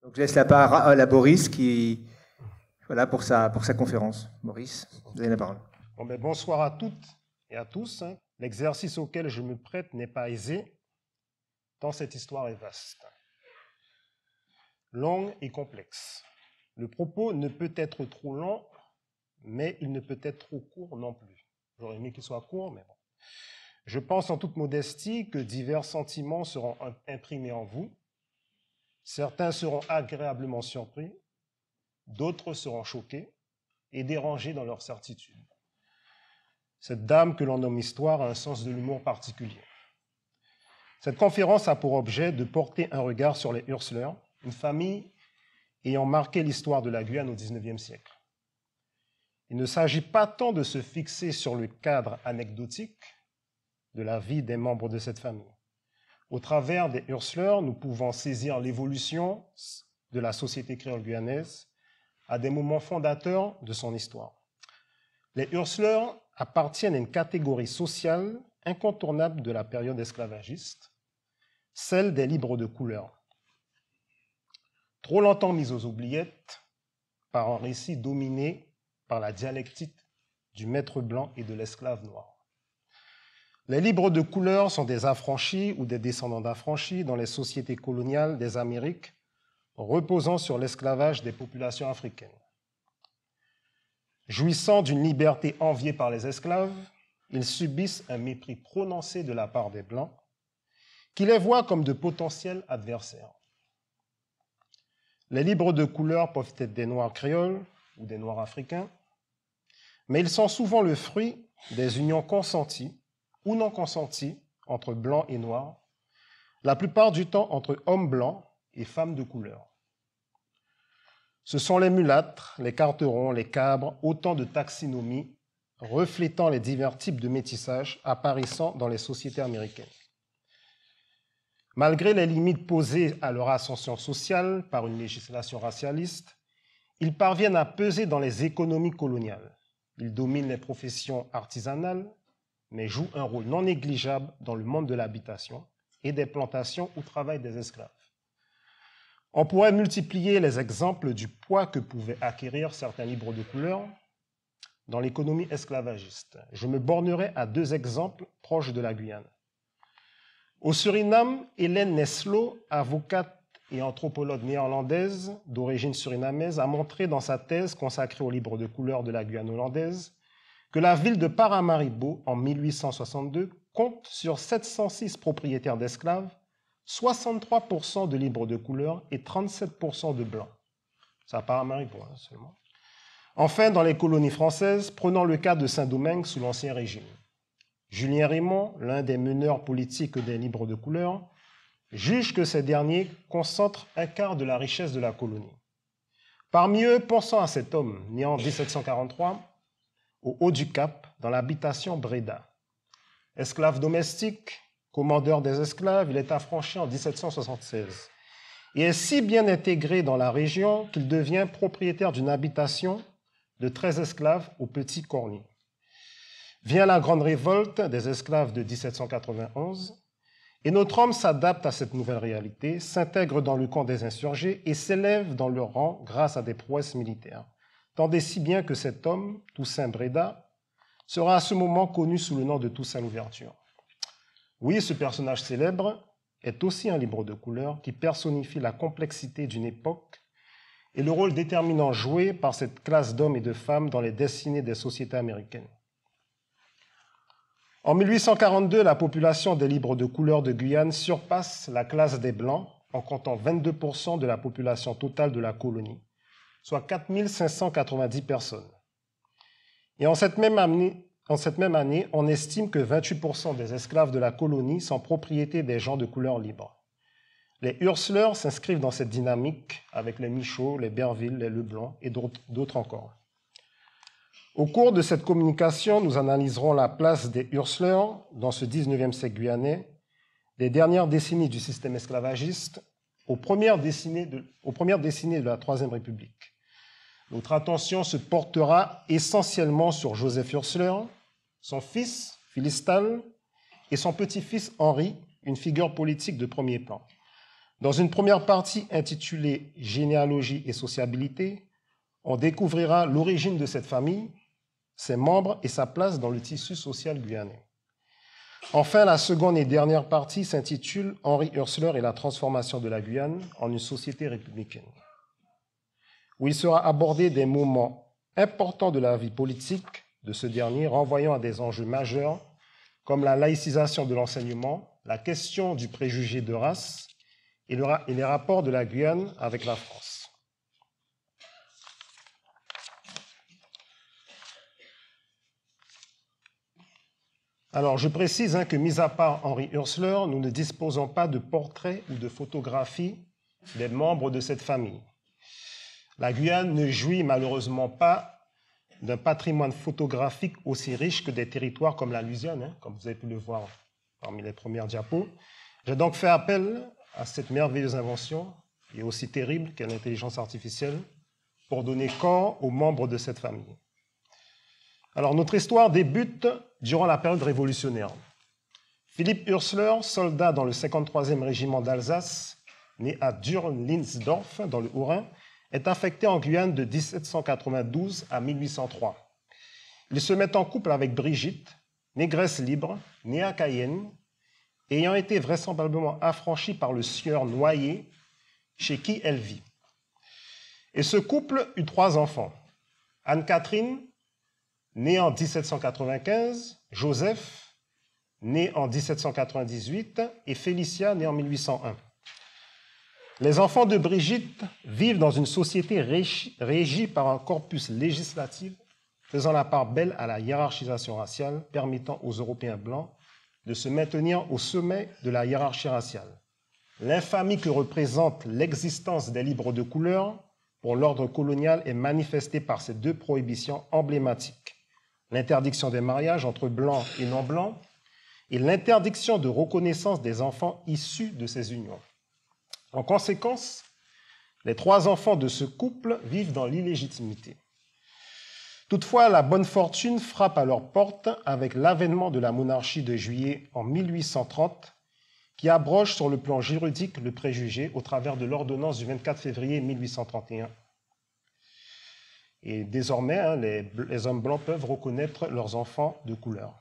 Donc, je laisse la parole à Boris voilà, pour sa conférence. Boris, vous avez la parole. Bon, bonsoir à toutes et à tous. L'exercice auquel je me prête n'est pas aisé, tant cette histoire est vaste, longue et complexe. Le propos ne peut être trop long, mais il ne peut être trop court non plus. J'aurais aimé qu'il soit court, mais bon. Je pense en toute modestie que divers sentiments seront imprimés en vous. Certains seront agréablement surpris, d'autres seront choqués et dérangés dans leur certitude. Cette dame que l'on nomme Histoire a un sens de l'humour particulier. Cette conférence a pour objet de porter un regard sur les Hurslers, une famille ayant marqué l'histoire de la Guyane au XIXe siècle. Il ne s'agit pas tant de se fixer sur le cadre anecdotique de la vie des membres de cette famille. Au travers des Hurslers, nous pouvons saisir l'évolution de la société créole guyanaise à des moments fondateurs de son histoire. Les Hurslers appartiennent à une catégorie sociale incontournable de la période esclavagiste, celle des libres de couleur. Trop longtemps mis aux oubliettes par un récit dominé par la dialectique du maître blanc et de l'esclave noir. Les libres de couleur sont des affranchis ou des descendants d'affranchis dans les sociétés coloniales des Amériques, reposant sur l'esclavage des populations africaines. Jouissant d'une liberté enviée par les esclaves, ils subissent un mépris prononcé de la part des Blancs, qui les voient comme de potentiels adversaires. Les libres de couleur peuvent être des Noirs créoles ou des Noirs africains, mais ils sont souvent le fruit des unions consenties ou non consenties entre Blancs et Noirs, la plupart du temps entre hommes blancs et femmes de couleur. Ce sont les mulâtres, les carterons, les cabres, autant de taxonomies reflétant les divers types de métissage apparaissant dans les sociétés américaines. Malgré les limites posées à leur ascension sociale par une législation racialiste, ils parviennent à peser dans les économies coloniales. Ils dominent les professions artisanales, mais jouent un rôle non négligeable dans le monde de l'habitation et des plantations où travaillent des esclaves. On pourrait multiplier les exemples du poids que pouvaient acquérir certains libres de couleur dans l'économie esclavagiste. Je me bornerai à deux exemples proches de la Guyane. Au Suriname, Hélène Neslo, avocate et anthropologue néerlandaise d'origine surinamaise, a montré dans sa thèse consacrée aux libres de couleur de la Guyane hollandaise que la ville de Paramaribo, en 1862, compte sur 706 propriétaires d'esclaves, 63% de libres de couleur et 37% de blancs. C'est à Paramaribo seulement. Enfin, dans les colonies françaises, prenons le cas de Saint-Domingue sous l'Ancien Régime. Julien Raymond, l'un des meneurs politiques des libres de couleur, juge que ces derniers concentrent un quart de la richesse de la colonie. Parmi eux, pensons à cet homme, né en 1743, au haut du Cap, dans l'habitation Breda. Esclave domestique, commandeur des esclaves, il est affranchi en 1776 et est si bien intégré dans la région qu'il devient propriétaire d'une habitation de 13 esclaves au Petit Cornier. Vient la grande révolte des esclaves de 1791 et notre homme s'adapte à cette nouvelle réalité, s'intègre dans le camp des insurgés et s'élève dans leur rang grâce à des prouesses militaires. Tant et si bien que cet homme, Toussaint Breda, sera à ce moment connu sous le nom de Toussaint l'Ouverture. Oui, ce personnage célèbre est aussi un libre de couleur qui personnifie la complexité d'une époque et le rôle déterminant joué par cette classe d'hommes et de femmes dans les destinées des sociétés américaines. En 1842, la population des libres de couleur de Guyane surpasse la classe des Blancs en comptant 22% de la population totale de la colonie, soit 4 590 personnes. Et en cette même année, on estime que 28% des esclaves de la colonie sont propriétés des gens de couleur libre. Les Hurslers s'inscrivent dans cette dynamique avec les Michaud, les Berville, les Leblanc et d'autres encore. Au cours de cette communication, nous analyserons la place des Hurslers dans ce 19e siècle guyanais, des dernières décennies du système esclavagiste aux premières décennies de la Troisième République. Notre attention se portera essentiellement sur Joseph Hursler, son fils, Philistal, et son petit-fils, Henri, une figure politique de premier plan. Dans une première partie intitulée « Généalogie et sociabilité », on découvrira l'origine de cette famille, ses membres et sa place dans le tissu social guyanais. Enfin, la seconde et dernière partie s'intitule « Henri Hursleur et la transformation de la Guyane en une société républicaine », où il sera abordé des moments importants de la vie politique de ce dernier, renvoyant à des enjeux majeurs comme la laïcisation de l'enseignement, la question du préjugé de race et les rapports de la Guyane avec la France. Alors, je précise que, mis à part Henri Hursleur, nous ne disposons pas de portraits ou de photographies des membres de cette famille. La Guyane ne jouit malheureusement pas d'un patrimoine photographique aussi riche que des territoires comme la Louisiane, comme vous avez pu le voir parmi les premières diapos. J'ai donc fait appel à cette merveilleuse invention, et aussi terrible qu'est l'intelligence artificielle, pour donner corps aux membres de cette famille. Alors, notre histoire débute durant la période révolutionnaire. Philippe Hursleur, soldat dans le 53e régiment d'Alsace, né à Dürr-Linsdorf, dans le Haut-Rhin, est affecté en Guyane de 1792 à 1803. Il se met en couple avec Brigitte, négresse libre, née à Cayenne, ayant été vraisemblablement affranchie par le sieur Noyer, chez qui elle vit. Et ce couple eut 3 enfants. Anne-Catherine, née en 1795, Joseph, né en 1798, et Félicia, née en 1801. Les enfants de Brigitte vivent dans une société régie par un corpus législatif faisant la part belle à la hiérarchisation raciale, permettant aux Européens blancs de se maintenir au sommet de la hiérarchie raciale. L'infamie que représente l'existence des libres de couleur pour l'ordre colonial est manifestée par ces 2 prohibitions emblématiques: l'interdiction des mariages entre blancs et non-blancs et l'interdiction de reconnaissance des enfants issus de ces unions. En conséquence, les 3 enfants de ce couple vivent dans l'illégitimité. Toutefois, la bonne fortune frappe à leur porte avec l'avènement de la monarchie de Juillet en 1830, qui abroge sur le plan juridique le préjugé au travers de l'ordonnance du 24 février 1831. Et désormais, les hommes blancs peuvent reconnaître leurs enfants de couleur.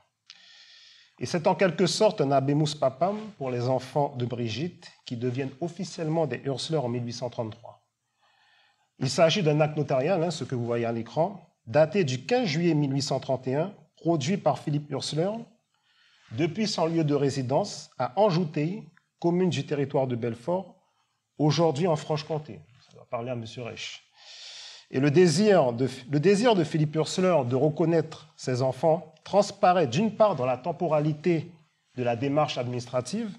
Et c'est en quelque sorte un habemus papam pour les enfants de Brigitte qui deviennent officiellement des Hursleur en 1833. Il s'agit d'un acte notarial, ce que vous voyez à l'écran, daté du 15 juillet 1831, produit par Philippe Hursleur, depuis son lieu de résidence à Anjoutéi, commune du territoire de Belfort, aujourd'hui en Franche-Comté. Ça va parler à M. Reich. Et le désir de Philippe Hursleur de reconnaître ses enfants transparaît d'une part dans la temporalité de la démarche administrative,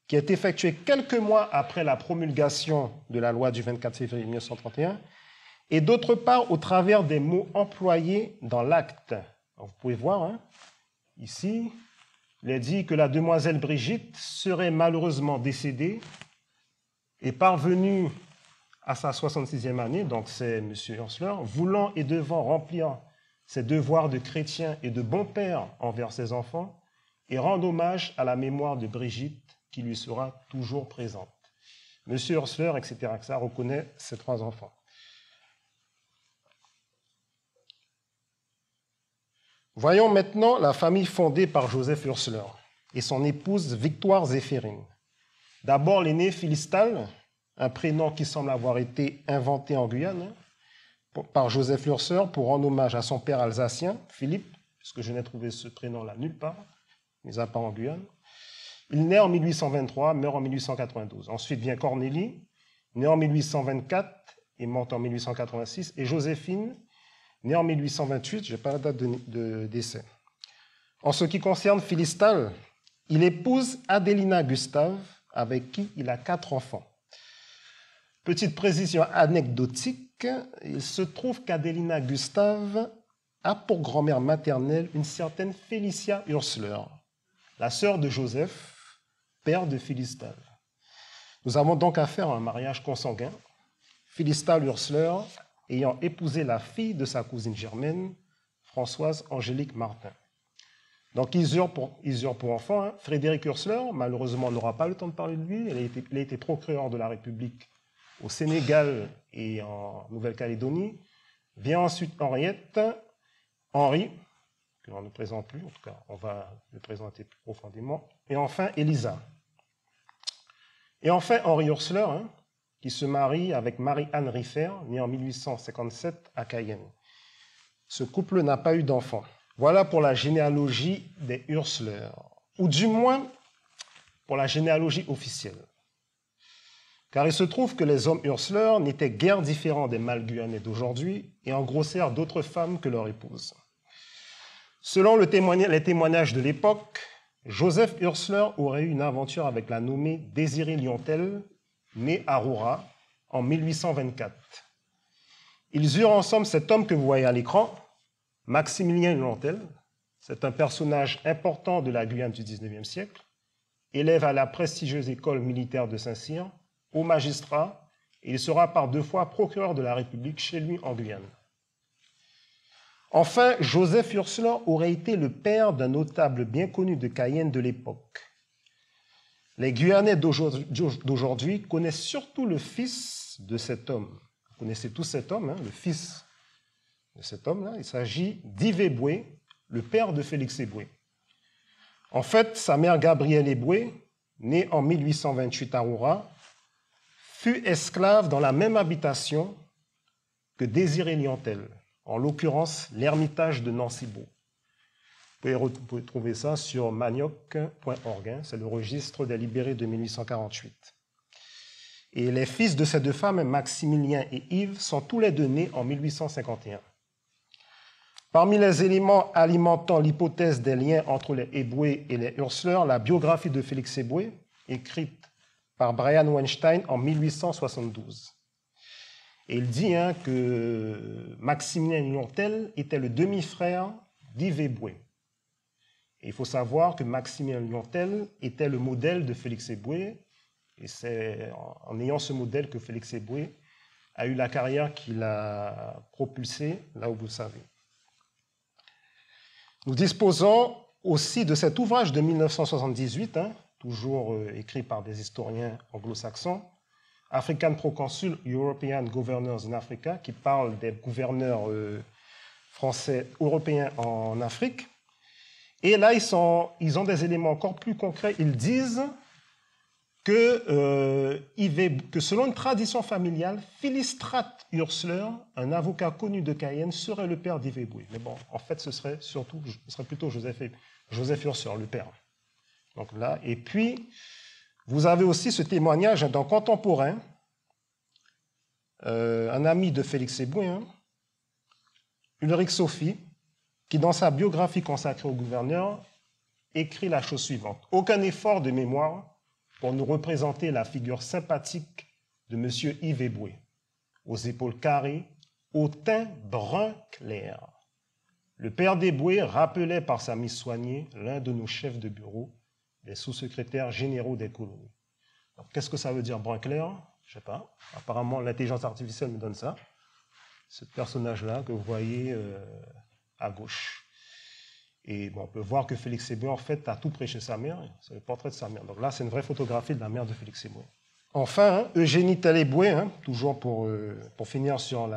qui est effectuée quelques mois après la promulgation de la loi du 24 février 1931, et d'autre part au travers des mots employés dans l'acte. Vous pouvez voir, ici, il est dit que la demoiselle Brigitte serait malheureusement décédée et parvenue à sa 66e année, donc c'est M. Hursleur, voulant et devant remplir ses devoirs de chrétien et de bon père envers ses enfants et rendre hommage à la mémoire de Brigitte qui lui sera toujours présente. M. Hursleur, etc., reconnaît ses 3 enfants. Voyons maintenant la famille fondée par Joseph Hursleur et son épouse Victoire Zéphérine. D'abord l'aîné Philistal, un prénom qui semble avoir été inventé en Guyane par Joseph Hursleur pour rendre hommage à son père alsacien, Philippe, puisque je n'ai trouvé ce prénom-là nulle part, mis à part en Guyane. Il naît en 1823, meurt en 1892. Ensuite vient Cornélie, née en 1824 et morte en 1886, et Joséphine, née en 1828, je n'ai pas la date de décès. En ce qui concerne Philistal, il épouse Adélina Gustave, avec qui il a 4 enfants. Petite précision anecdotique, il se trouve qu'Adélina Gustave a pour grand-mère maternelle une certaine Félicia Hursleur, la sœur de Joseph, père de Philistal. Nous avons donc affaire à un mariage consanguin, Philistal Hursleur ayant épousé la fille de sa cousine germaine, Françoise Angélique Martin. Donc, Isure pour enfants, hein. Frédéric Ursler, malheureusement, on n'aura pas le temps de parler de lui. Il a été procureur de la République au Sénégal et en Nouvelle-Calédonie. Vient ensuite Henri, que l'on ne présente plus, en tout cas, on va le présenter plus profondément. Et enfin, Elisa. Et enfin, Henri Ursler, hein, qui se marie avec Marie-Anne Riffer, née en 1857 à Cayenne. Ce couple n'a pas eu d'enfant. Voilà pour la généalogie des Ursler, ou du moins pour la généalogie officielle. Car il se trouve que les hommes Ursler n'étaient guère différents des mâles guyanais d'aujourd'hui et engrossèrent d'autres femmes que leur épouse. Selon les témoignages de l'époque, Joseph Ursler aurait eu une aventure avec la nommée Désirée Liontel, née à Roura, en 1824. Ils eurent ensemble cet homme que vous voyez à l'écran, Maximilien Liontel. C'est un personnage important de la Guyane du XIXe siècle, élève à la prestigieuse école militaire de Saint-Cyr, haut magistrat, et il sera par 2 fois procureur de la République chez lui en Guyane. Enfin, Joseph Ursler aurait été le père d'un notable bien connu de Cayenne de l'époque. Les Guyanais d'aujourd'hui connaissent surtout le fils de cet homme. Vous connaissez tous cet homme, hein, le fils de cet homme-là. Il s'agit d'Yves Eboué, le père de Félix Eboué. En fait, sa mère Gabrielle Eboué, née en 1828 à Roura, fut esclave dans la même habitation que Désirée Liontel, en l'occurrence l'ermitage de Nancy-Beau. Vous pouvez trouver ça sur manioc.org, hein, c'est le registre des libérés de 1848. Et les fils de ces 2 femmes, Maximilien et Yves, sont tous les 2 nés en 1851. Parmi les éléments alimentant l'hypothèse des liens entre les Eboué et les Ursler, la biographie de Félix Eboué, écrite par Brian Weinstein en 1872. Et il dit hein, que Maximilien Liontel était le demi-frère d'Yves Eboué. Et il faut savoir que Maximilien Liontel était le modèle de Félix Eboué, et c'est en ayant ce modèle que Félix Eboué a eu la carrière qu'il a propulsée là où vous le savez. Nous disposons aussi de cet ouvrage de 1978, hein, toujours écrit par des historiens anglo-saxons, African Proconsul, European Governors in Africa, qui parle des gouverneurs français, européens en Afrique. Et là, ils ont des éléments encore plus concrets. Ils disent que selon une tradition familiale, Philostrate Ursler, un avocat connu de Cayenne, serait le père d'Yves Eboué. Mais bon, en fait, ce serait plutôt Joseph Ursler, le père. Donc là, et puis, vous avez aussi ce témoignage d'un contemporain, un ami de Félix Eboué, hein, Ulrich Sophie, qui, dans sa biographie consacrée au gouverneur, écrit la chose suivante. Aucun effort de mémoire pour nous représenter la figure sympathique de M. Yves Eboué, aux épaules carrées, au teint brun clair. Le père d'Eboué rappelait par sa mise soignée l'un de nos chefs de bureau, des sous-secrétaires généraux des colonies. Qu'est-ce que ça veut dire brun clair? Je ne sais pas. Apparemment, l'intelligence artificielle me donne ça. Ce personnage-là que vous voyez à gauche. Et bon, on peut voir que Félix Eboué, en fait, a tout prêché sa mère. C'est le portrait de sa mère. Donc là, c'est une vraie photographie de la mère de Félix Eboué. Enfin, hein, Eugénie Tel-Eboué, hein, toujours pour finir sur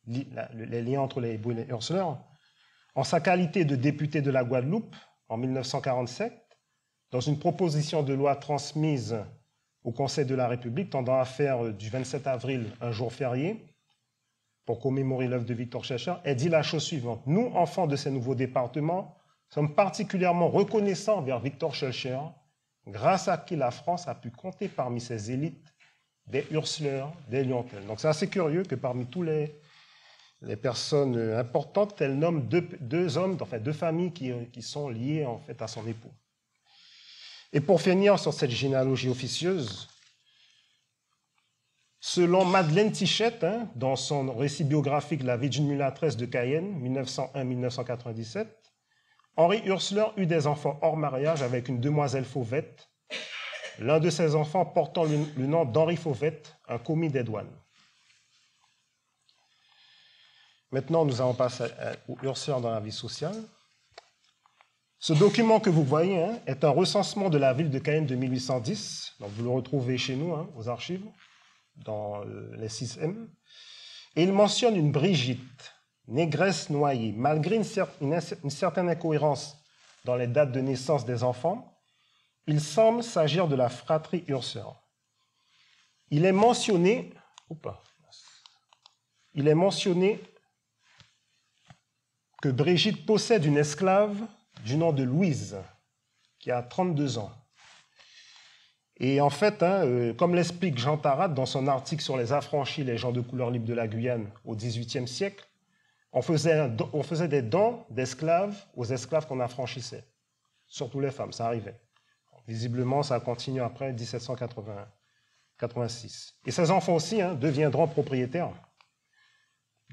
les liens entre les Eboué et les Ursler, en sa qualité de député de la Guadeloupe, en 1947, dans une proposition de loi transmise au Conseil de la République tendant à faire du 27 avril un jour férié, pour commémorer l'œuvre de Victor Schœlcher, elle dit la chose suivante. Nous, enfants de ces nouveaux départements, sommes particulièrement reconnaissants envers Victor Schœlcher, grâce à qui la France a pu compter parmi ses élites des Ursler, des Liontel. Donc c'est assez curieux que parmi tous les personnes importantes, elle nomme deux familles qui sont liées en fait à son époux. Et pour finir sur cette généalogie officieuse, selon Madeleine Tichette, hein, dans son récit biographique La vie d'une mulâtresse de Cayenne, 1901-1997, Henri Ursler eut des enfants hors mariage avec une demoiselle Fauvette, l'un de ses enfants portant le nom d'Henri Fauvette, un commis des douanes. Maintenant, nous allons passer aux Ursler dans la vie sociale. Ce document que vous voyez est un recensement de la ville de Cayenne de 1810. Donc vous le retrouvez chez nous, aux archives, dans les 6M. Et il mentionne une Brigitte, négresse noyée. Malgré une certaine incohérence dans les dates de naissance des enfants, il semble s'agir de la fratrie Urseur. Il est mentionné que Brigitte possède une esclave du nom de Louise, qui a 32 ans. Et en fait, comme l'explique Jean Tarat dans son article sur les affranchis, les gens de couleur libre de la Guyane au XVIIIe siècle, on faisait des dons d'esclaves aux esclaves qu'on affranchissait. Surtout les femmes, ça arrivait. Visiblement, ça continue après 1786. Et ces enfants aussi deviendront propriétaires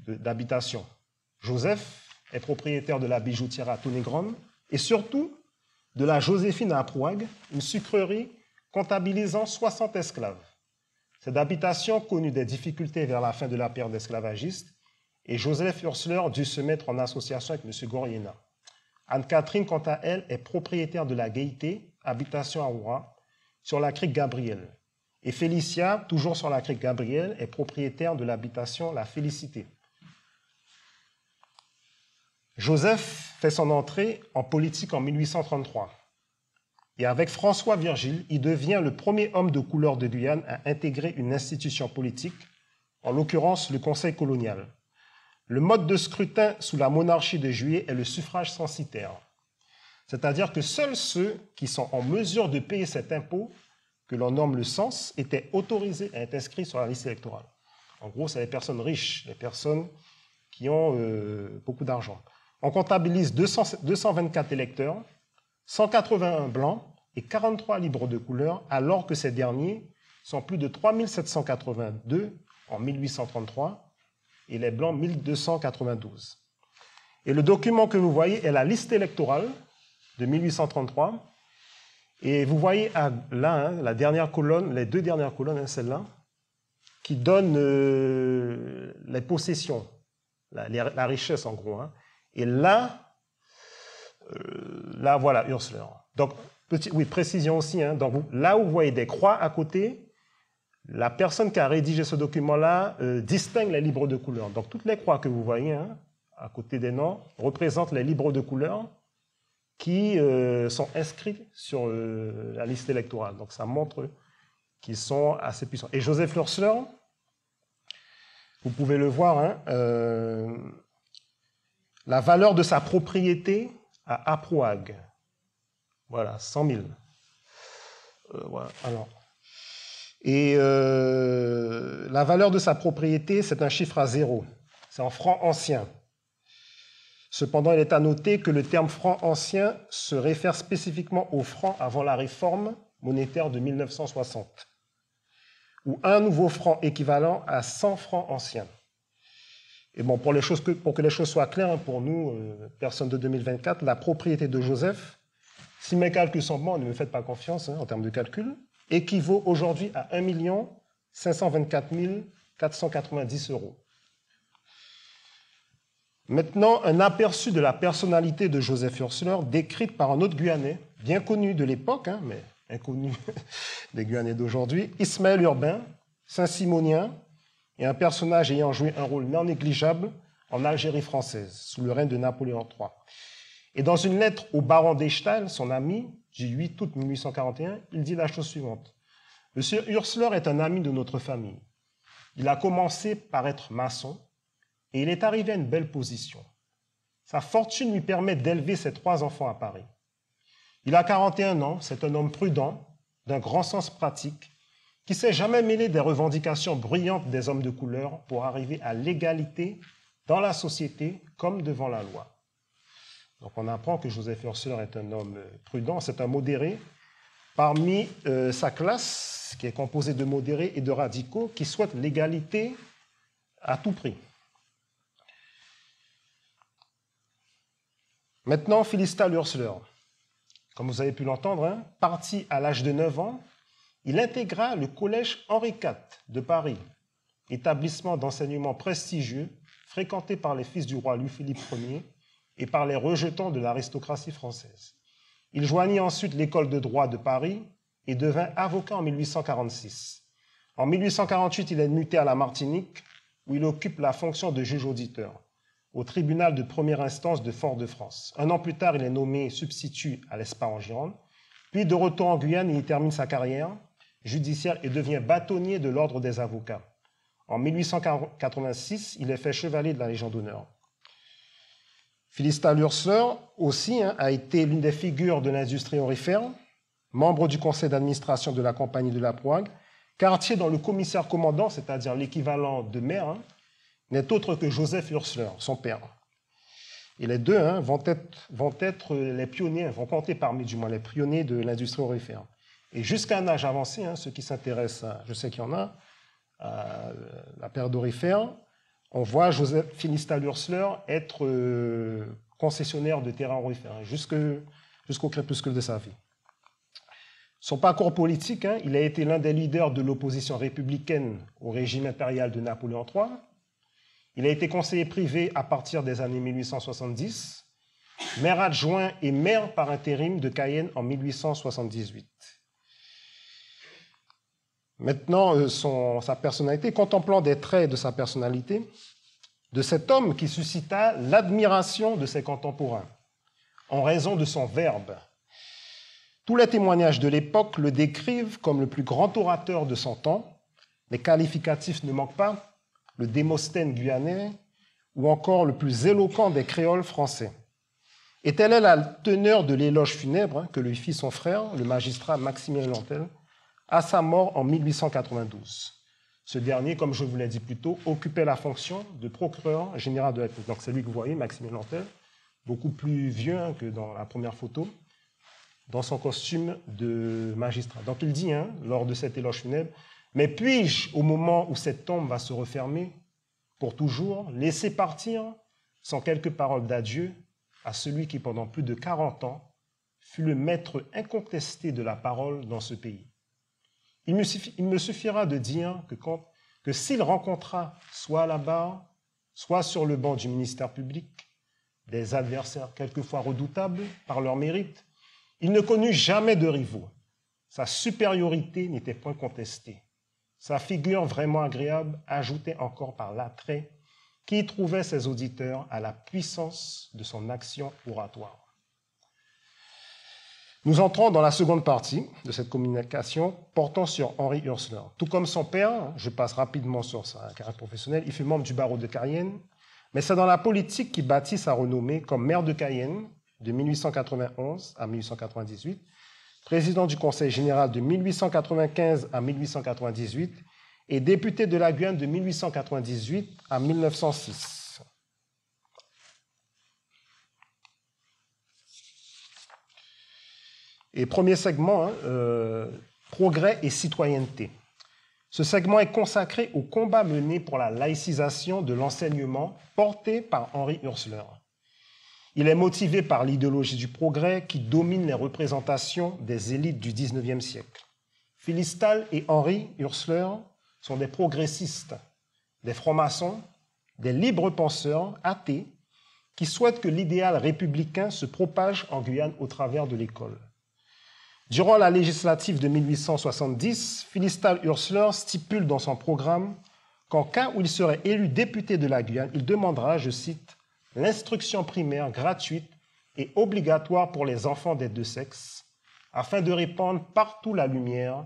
d'habitations. Joseph est propriétaire de la bijoutière à Tonégron et surtout de la Joséphine à Aprouague, une sucrerie comptabilisant 60 esclaves. Cette habitation connut des difficultés vers la fin de la période esclavagiste et Joseph Ursler dut se mettre en association avec M. Goriena. Anne-Catherine, quant à elle, est propriétaire de la Gaîté, habitation à Rouen, sur la crique Gabriel. Et Félicia, toujours sur la crique Gabriel, est propriétaire de l'habitation La Félicité. Joseph fait son entrée en politique en 1833. Et avec François Virgile, il devient le premier homme de couleur de Guyane à intégrer une institution politique, en l'occurrence le Conseil colonial. Le mode de scrutin sous la monarchie de Juillet est le suffrage censitaire. C'est-à-dire que seuls ceux qui sont en mesure de payer cet impôt, que l'on nomme le cens, étaient autorisés à être inscrits sur la liste électorale. En gros, c'est les personnes riches, les personnes qui ont beaucoup d'argent. On comptabilise 224 électeurs, 181 blancs et 43 libres de couleur, alors que ces derniers sont plus de 3782 en 1833 et les blancs 1292. Et le document que vous voyez est la liste électorale de 1833. Et vous voyez là, la dernière colonne, les deux dernières colonnes, celle-là, qui donnent les possessions, la richesse en gros. Et là, voilà, Ursler. Donc, précision aussi, donc, là où vous voyez des croix à côté, la personne qui a rédigé ce document-là distingue les libres de couleur. Donc, toutes les croix que vous voyez à côté des noms représentent les libres de couleur qui sont inscrits sur la liste électorale. Donc, ça montre qu'ils sont assez puissants. Et Joseph Ursler, vous pouvez le voir, la valeur de sa propriété à Aprouague, voilà, 100 000. Voilà, alors. Et la valeur de sa propriété, c'est un chiffre à zéro. C'est en francs anciens. Cependant, il est à noter que le terme franc ancien se réfère spécifiquement au franc avant la réforme monétaire de 1960, ou un nouveau franc équivalent à 100 francs anciens. Et bon, pour que les choses soient claires pour nous, personnes de 2024, la propriété de Joseph, si mes calculs sont bons, ne me faites pas confiance en termes de calcul, équivaut aujourd'hui à 1 524 490 €. Maintenant, un aperçu de la personnalité de Joseph Ursler, décrite par un autre Guyanais, bien connu de l'époque, mais inconnu des Guyanais d'aujourd'hui, Ismaël Urbain, Saint-Simonien, et un personnage ayant joué un rôle non négligeable en Algérie française, sous le règne de Napoléon III. Et dans une lettre au baron d'Echtal, son ami, du 8 août 1841, il dit la chose suivante. « Monsieur Ursler est un ami de notre famille. Il a commencé par être maçon et il est arrivé à une belle position. Sa fortune lui permet d'élever ses 3 enfants à Paris. Il a 41 ans, c'est un homme prudent, d'un grand sens pratique, qui ne s'est jamais mêlé des revendications bruyantes des hommes de couleur pour arriver à l'égalité dans la société comme devant la loi. » Donc on apprend que Joseph Ursler est un homme prudent, c'est un modéré, parmi sa classe, qui est composée de modérés et de radicaux, qui souhaitent l'égalité à tout prix. Maintenant, Philistal Ursler, comme vous avez pu l'entendre, parti à l'âge de 9 ans, il intégra le collège Henri IV de Paris, établissement d'enseignement prestigieux fréquenté par les fils du roi Louis-Philippe Ier et par les rejetons de l'aristocratie française. Il joignit ensuite l'école de droit de Paris et devint avocat en 1846. En 1848, il est muté à la Martinique, où il occupe la fonction de juge auditeur au tribunal de première instance de Fort-de-France. Un an plus tard, il est nommé substitut à l'ESPA en Gironde. Puis, de retour en Guyane, il termine sa carrière judiciaire et devient bâtonnier de l'Ordre des avocats. En 1886, il est fait chevalier de la Légion d'honneur. Philistal Hursler aussi a été l'une des figures de l'industrie aurifère, membre du conseil d'administration de la Compagnie de la Prouague, quartier dont le commissaire commandant, c'est-à-dire l'équivalent de maire, n'est autre que Joseph Hursler, son père. Et les deux vont être les pionniers, vont compter parmi du moins les pionniers de l'industrie aurifère. Et jusqu'à un âge avancé, ceux qui s'intéressent, je sais qu'il y en a, à la période aurifère, on voit Joseph Philistal Hursler être concessionnaire de terrain aurifère jusqu'au crépuscule de sa vie. Son parcours politique, il a été l'un des leaders de l'opposition républicaine au régime impérial de Napoléon III. Il a été conseiller privé à partir des années 1870, maire adjoint et maire par intérim de Cayenne en 1878. Maintenant, sa personnalité, contemplant des traits de sa personnalité, de cet homme qui suscita l'admiration de ses contemporains, en raison de son verbe. Tous les témoignages de l'époque le décrivent comme le plus grand orateur de son temps. Les qualificatifs ne manquent pas, le Démosthène guyanais ou encore le plus éloquent des créoles français. Et telle est la teneur de l'éloge funèbre que lui fit son frère, le magistrat Maximilien Lantel, à sa mort en 1892. Ce dernier, comme je vous l'ai dit plus tôt, occupait la fonction de procureur général de la République. Donc c'est lui que vous voyez, Maximilien Lantel, beaucoup plus vieux que dans la première photo, dans son costume de magistrat. Donc il dit, lors de cet éloge funèbre, « Mais puis-je, au moment où cette tombe va se refermer, pour toujours, laisser partir, sans quelques paroles d'adieu, à celui qui, pendant plus de 40 ans, fut le maître incontesté de la parole dans ce pays. Il me suffira de dire que s'il rencontra, soit à la barre, soit sur le banc du ministère public, des adversaires quelquefois redoutables par leur mérite, il ne connut jamais de rivaux. Sa supériorité n'était point contestée. Sa figure vraiment agréable ajoutait encore par l'attrait qui y trouvait ses auditeurs à la puissance de son action oratoire. » Nous entrons dans la seconde partie de cette communication portant sur Henri Hursler. Tout comme son père, je passe rapidement sur sa carrière professionnelle, il fut membre du barreau de Cayenne, mais c'est dans la politique qu'il bâtit sa renommée comme maire de Cayenne de 1891 à 1898, président du Conseil général de 1895 à 1898 et député de la Guyane de 1898 à 1906. Et premier segment, progrès et citoyenneté. Ce segment est consacré au combat mené pour la laïcisation de l'enseignement porté par Henri Hursler. Il est motivé par l'idéologie du progrès qui domine les représentations des élites du XIXe siècle. Philistal et Henri Hursler sont des progressistes, des francs-maçons, des libres penseurs athées qui souhaitent que l'idéal républicain se propage en Guyane au travers de l'école. Durant la législative de 1870, Philistal Hursler stipule dans son programme qu'en cas où il serait élu député de la Guyane, il demandera, je cite, « l'instruction primaire gratuite et obligatoire pour les enfants des deux sexes, afin de répandre partout la lumière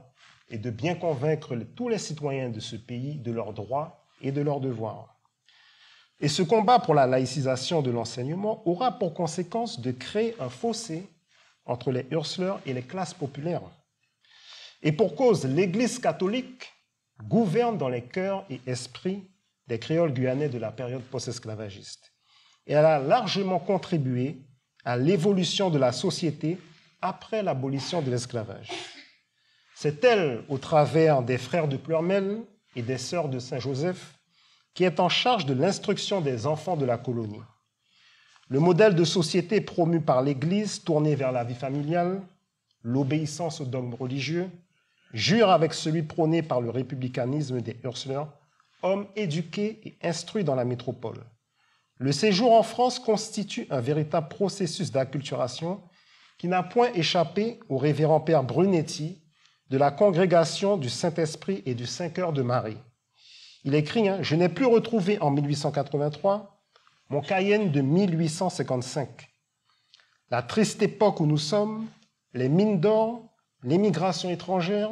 et de bien convaincre tous les citoyens de ce pays de leurs droits et de leurs devoirs. » Et ce combat pour la laïcisation de l'enseignement aura pour conséquence de créer un fossé entre les Hursler et les classes populaires. Et pour cause, l'Église catholique gouverne dans les cœurs et esprits des créoles guyanais de la période post-esclavagiste. Et elle a largement contribué à l'évolution de la société après l'abolition de l'esclavage. C'est elle, au travers des frères de Pleurmel et des sœurs de Saint-Joseph, qui est en charge de l'instruction des enfants de la colonie. Le modèle de société promu par l'Église, tourné vers la vie familiale, l'obéissance aux dogmes religieux, jure avec celui prôné par le républicanisme des Hursler, hommes éduqués et instruits dans la métropole. Le séjour en France constitue un véritable processus d'acculturation qui n'a point échappé au révérend père Brunetti de la congrégation du Saint-Esprit et du Saint-Cœur de Marie. Il écrit « Je n'ai plus retrouvé en 1883 mon Cayenne de 1855. La triste époque où nous sommes, les mines d'or, l'émigration étrangère,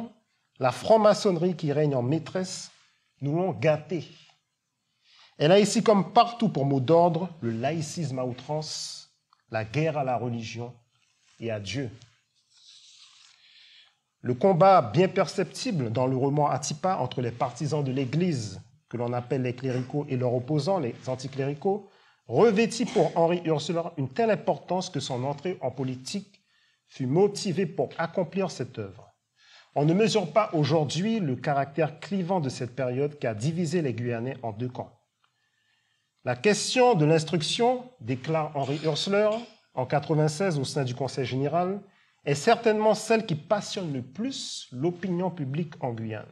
la franc-maçonnerie qui règne en maîtresse, nous l'ont gâté. Elle a ici, comme partout pour mot d'ordre, le laïcisme à outrance, la guerre à la religion et à Dieu. » Le combat bien perceptible dans le roman Atipa entre les partisans de l'Église, que l'on appelle les cléricaux, et leurs opposants, les anticléricaux, revêtit pour Henri Ursler une telle importance que son entrée en politique fut motivée pour accomplir cette œuvre. On ne mesure pas aujourd'hui le caractère clivant de cette période qui a divisé les Guyanais en deux camps. La question de l'instruction, déclare Henri Ursler en 1996 au sein du Conseil général, est certainement celle qui passionne le plus l'opinion publique en Guyane.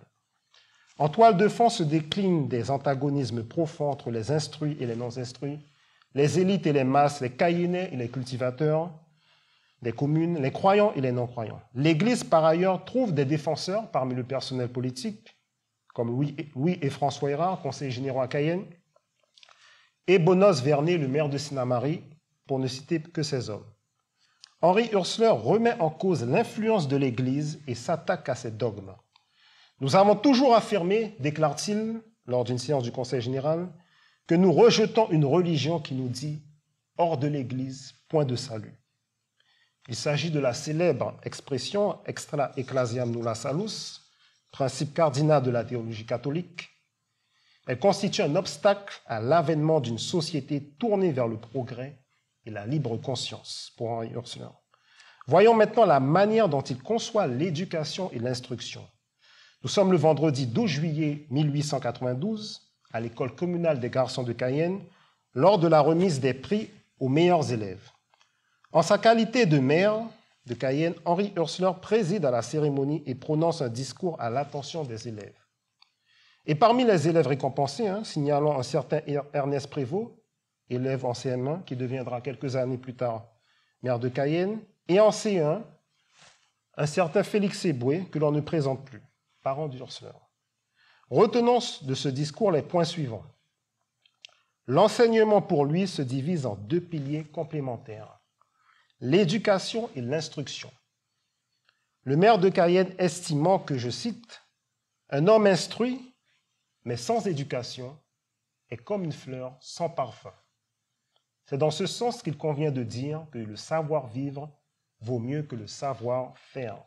En toile de fond se déclinent des antagonismes profonds entre les instruits et les non-instruits, les élites et les masses, les Cayennais et les cultivateurs, les communes, les croyants et les non-croyants. L'Église, par ailleurs, trouve des défenseurs parmi le personnel politique, comme Louis et François Hérard, conseillers généraux à Cayenne, et Bonos Vernet, le maire de Sinamari, pour ne citer que ces hommes. Henri Ursler remet en cause l'influence de l'Église et s'attaque à ses dogmes. Nous avons toujours affirmé, déclare-t-il lors d'une séance du Conseil général, que nous rejetons une religion qui nous dit « hors de l'Église, point de salut ». Il s'agit de la célèbre expression « extra ecclesiam nulla salus », principe cardinal de la théologie catholique. Elle constitue un obstacle à l'avènement d'une société tournée vers le progrès et la libre conscience, pour Henri Ursler. Voyons maintenant la manière dont il conçoit l'éducation et l'instruction. Nous sommes le vendredi 12 juillet 1892, à l'école communale des garçons de Cayenne, lors de la remise des prix aux meilleurs élèves. En sa qualité de maire de Cayenne, Henri Ursler préside à la cérémonie et prononce un discours à l'attention des élèves. Et parmi les élèves récompensés, signalons un certain Ernest Prévost, élève en CM1, qui deviendra quelques années plus tard maire de Cayenne, et en C1, un certain Félix Eboué, que l'on ne présente plus, parent d'Ursler. Retenons de ce discours les points suivants. L'enseignement pour lui se divise en deux piliers complémentaires, l'éducation et l'instruction. Le maire de Cayenne estimant que, je cite, « un homme instruit, mais sans éducation, est comme une fleur sans parfum. C'est dans ce sens qu'il convient de dire que le savoir-vivre vaut mieux que le savoir-faire. »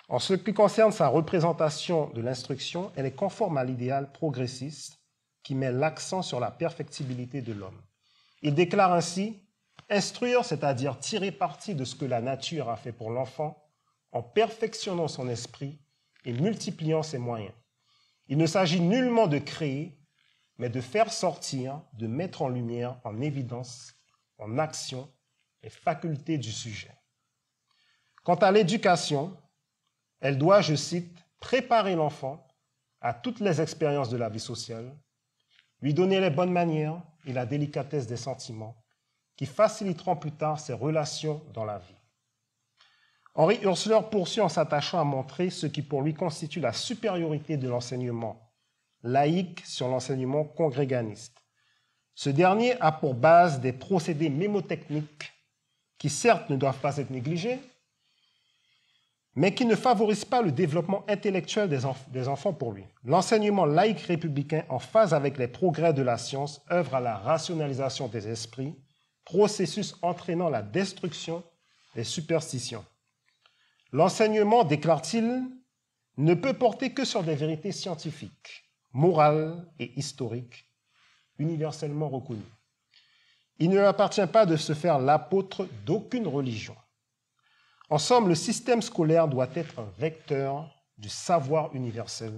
En ce qui concerne sa représentation de l'instruction, elle est conforme à l'idéal progressiste qui met l'accent sur la perfectibilité de l'homme. Il déclare ainsi « Instruire, c'est-à-dire tirer parti de ce que la nature a fait pour l'enfant, en perfectionnant son esprit et multipliant ses moyens. Il ne s'agit nullement de créer, mais de faire sortir, de mettre en lumière, en évidence, en action, les facultés du sujet. Quant à l'éducation, elle doit, je cite, préparer l'enfant à toutes les expériences de la vie sociale, lui donner les bonnes manières et la délicatesse des sentiments qui faciliteront plus tard ses relations dans la vie. Henri Ursler poursuit en s'attachant à montrer ce qui pour lui constitue la supériorité de l'enseignement laïque sur l'enseignement congréganiste. Ce dernier a pour base des procédés mémotechniques qui certes ne doivent pas être négligés, mais qui ne favorisent pas le développement intellectuel des enfants pour lui. L'enseignement laïque républicain, en phase avec les progrès de la science, œuvre à la rationalisation des esprits, processus entraînant la destruction des superstitions. L'enseignement, déclare-t-il, ne peut porter que sur des vérités scientifiques, morales et historiques, universellement reconnues. Il ne lui appartient pas de se faire l'apôtre d'aucune religion. En somme, le système scolaire doit être un vecteur du savoir universel,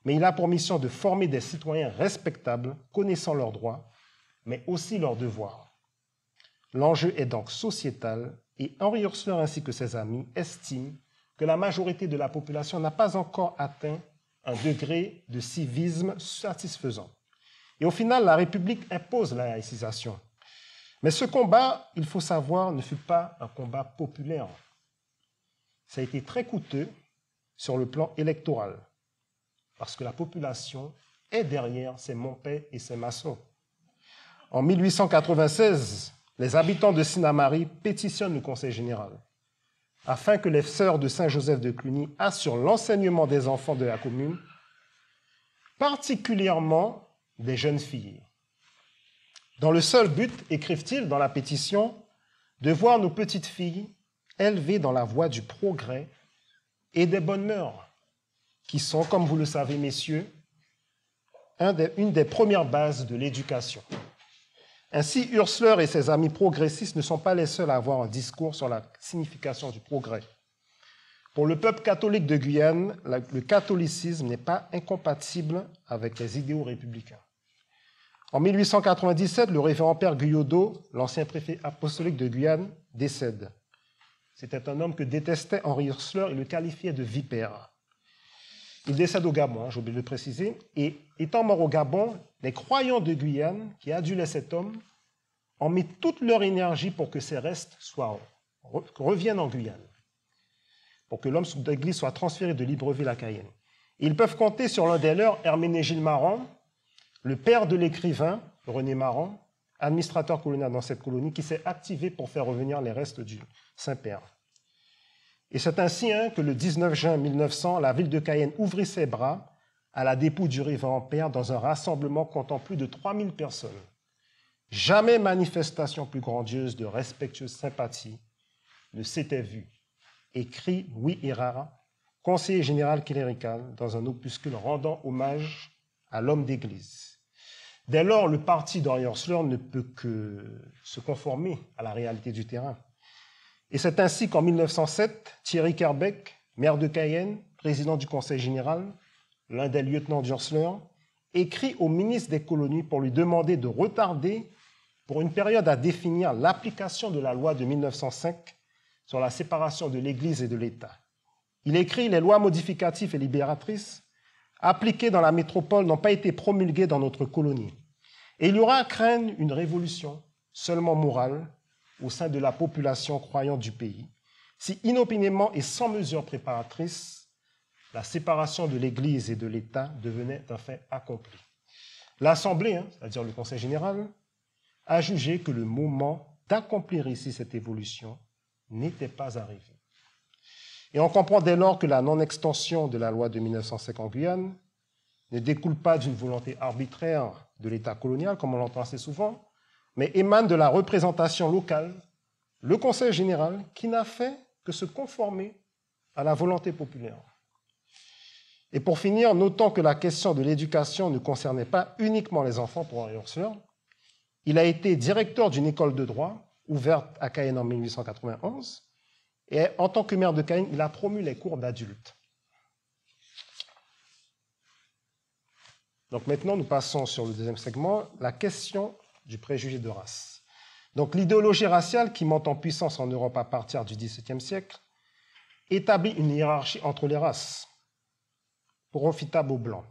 mais il a pour mission de former des citoyens respectables, connaissant leurs droits, mais aussi leurs devoirs. L'enjeu est donc sociétal et Henri Ursler ainsi que ses amis estiment que la majorité de la population n'a pas encore atteint un degré de civisme satisfaisant. Et au final, la République impose la laïcisation. Mais ce combat, il faut savoir, ne fut pas un combat populaire. Ça a été très coûteux sur le plan électoral, parce que la population est derrière ces Montpais et ces maçons. En 1896, les habitants de Sinnamary pétitionnent le Conseil général afin que les sœurs de Saint-Joseph de Cluny assurent l'enseignement des enfants de la commune, particulièrement des jeunes filles. Dans le seul but, écrivent-ils dans la pétition, de voir nos petites filles élevées dans la voie du progrès et des bonnes mœurs, qui sont, comme vous le savez, messieurs, une des premières bases de l'éducation. Ainsi, Hursleur et ses amis progressistes ne sont pas les seuls à avoir un discours sur la signification du progrès. Pour le peuple catholique de Guyane, le catholicisme n'est pas incompatible avec les idéaux républicains. En 1897, le révérend père Guyaudeau, l'ancien préfet apostolique de Guyane, décède. C'était un homme que détestait Henri Hursleur et le qualifiait de vipère. Il décède au Gabon, j'ai oublié de le préciser, et étant mort au Gabon, les croyants de Guyane, qui adulaient cet homme, ont mis toute leur énergie pour que ses restes reviennent en Guyane, pour que l'homme d'église soit transféré de Libreville à Cayenne. Et ils peuvent compter sur l'un des leurs, Herménégilde Marant, le père de l'écrivain, René Marant, administrateur colonial dans cette colonie, qui s'est activé pour faire revenir les restes du Saint-Père. Et c'est ainsi que le 19 juin 1900, la ville de Cayenne ouvrit ses bras à la dépouille du révérend père dans un rassemblement comptant plus de 3000 personnes. Jamais manifestation plus grandiose de respectueuse sympathie ne s'était vue, écrit Louis Errara, conseiller général clérical, dans un opuscule rendant hommage à l'homme d'église. Dès lors, le parti d'Henri Hursleur ne peut que se conformer à la réalité du terrain. Et c'est ainsi qu'en 1907, Thierry Kerbeck, maire de Cayenne, président du Conseil général, l'un des lieutenants d'Hursleur, écrit au ministre des colonies pour lui demander de retarder pour une période à définir l'application de la loi de 1905 sur la séparation de l'Église et de l'État. Il écrit « Les lois modificatives et libératrices appliquées dans la métropole n'ont pas été promulguées dans notre colonie. Et il y aura à craindre une révolution seulement morale au sein de la population croyante du pays, si inopinément et sans mesure préparatrice, la séparation de l'Église et de l'État devenait un fait accompli. L'Assemblée, c'est-à-dire le Conseil général, a jugé que le moment d'accomplir ici cette évolution n'était pas arrivé. Et on comprend dès lors que la non-extension de la loi de 1905 en Guyane ne découle pas d'une volonté arbitraire de l'État colonial, comme on l'entend assez souvent, mais émane de la représentation locale, le Conseil général, qui n'a fait que se conformer à la volonté populaire. Et pour finir, notons que la question de l'éducation ne concernait pas uniquement les enfants pour Henri Hursleur. Il a été directeur d'une école de droit, ouverte à Cayenne en 1891, et en tant que maire de Cayenne, il a promu les cours d'adultes. Donc maintenant, nous passons sur le deuxième segment, la question du préjugé de race. Donc l'idéologie raciale qui monte en puissance en Europe à partir du XVIIe siècle établit une hiérarchie entre les races, profitable aux Blancs.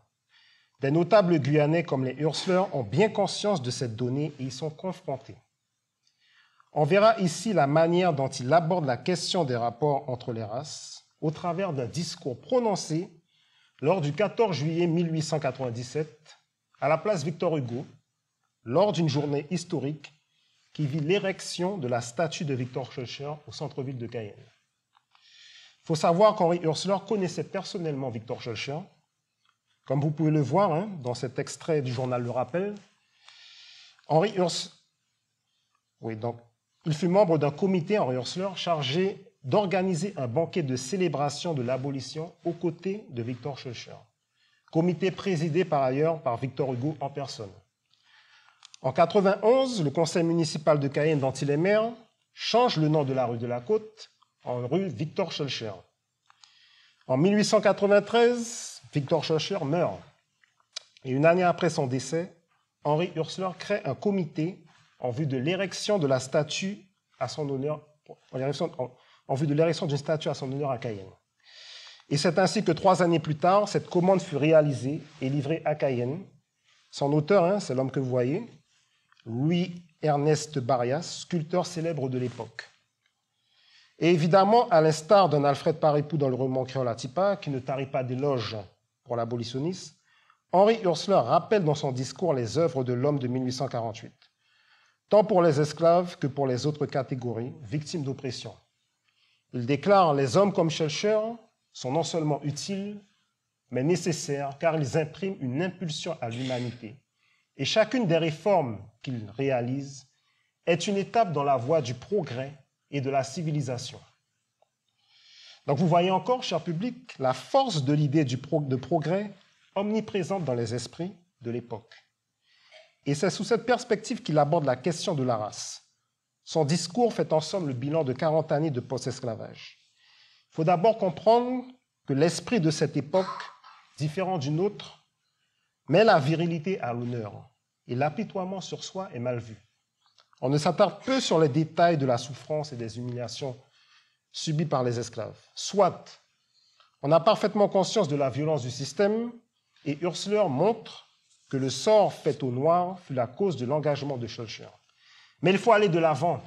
Des notables guyanais comme les Hursleur ont bien conscience de cette donnée et y sont confrontés. On verra ici la manière dont ils abordent la question des rapports entre les races au travers d'un discours prononcé lors du 14 juillet 1897 à la place Victor Hugo, lors d'une journée historique qui vit l'érection de la statue de Victor Schœlcher au centre-ville de Cayenne. Il faut savoir qu'Henri Hursleur connaissait personnellement Victor Schœlcher. Comme vous pouvez le voir dans cet extrait du journal Le Rappel, Henri Hursleur, il fut membre d'un comité, Henri Hursleur, chargé d'organiser un banquet de célébration de l'abolition aux côtés de Victor Schœlcher. Comité présidé par ailleurs par Victor Hugo en personne. En 1991, le conseil municipal de Cayenne, dont il est maire, change le nom de la rue de la Côte en rue Victor Schœlcher. En 1893, Victor Schœlcher meurt. Et une année après son décès, Henri Hursleur crée un comité en vue de l'érection de la statue à son honneur, en vue de l'érection d'une statue à son honneur à Cayenne. Et c'est ainsi que 3 années plus tard, cette commande fut réalisée et livrée à Cayenne. Son auteur, c'est l'homme que vous voyez, Louis Ernest Barrias, sculpteur célèbre de l'époque. Et évidemment, à l'instar d'un Alfred Paripou dans le roman créole Atipa, qui ne tarit pas d'éloges pour l'abolitionnisme, Henri Hursler rappelle dans son discours les œuvres de l'homme de 1848, tant pour les esclaves que pour les autres catégories victimes d'oppression. Il déclare « Les hommes comme Schellcher sont non seulement utiles, mais nécessaires, car ils impriment une impulsion à l'humanité. Et chacune des réformes qu'ils réalisent est une étape dans la voie du progrès et de la civilisation. » Donc vous voyez encore, cher public, la force de l'idée de progrès omniprésente dans les esprits de l'époque. Et c'est sous cette perspective qu'il aborde la question de la race. Son discours fait en somme le bilan de 40 années de post-esclavage. Il faut d'abord comprendre que l'esprit de cette époque, différent d'une autre, met la virilité à l'honneur et l'apitoiement sur soi est mal vu. On ne s'attarde peu sur les détails de la souffrance et des humiliations subies par les esclaves. Soit, on a parfaitement conscience de la violence du système et Hursler montre que le sort fait aux Noirs fut la cause de l'engagement de Schellcher. Mais il faut aller de l'avant.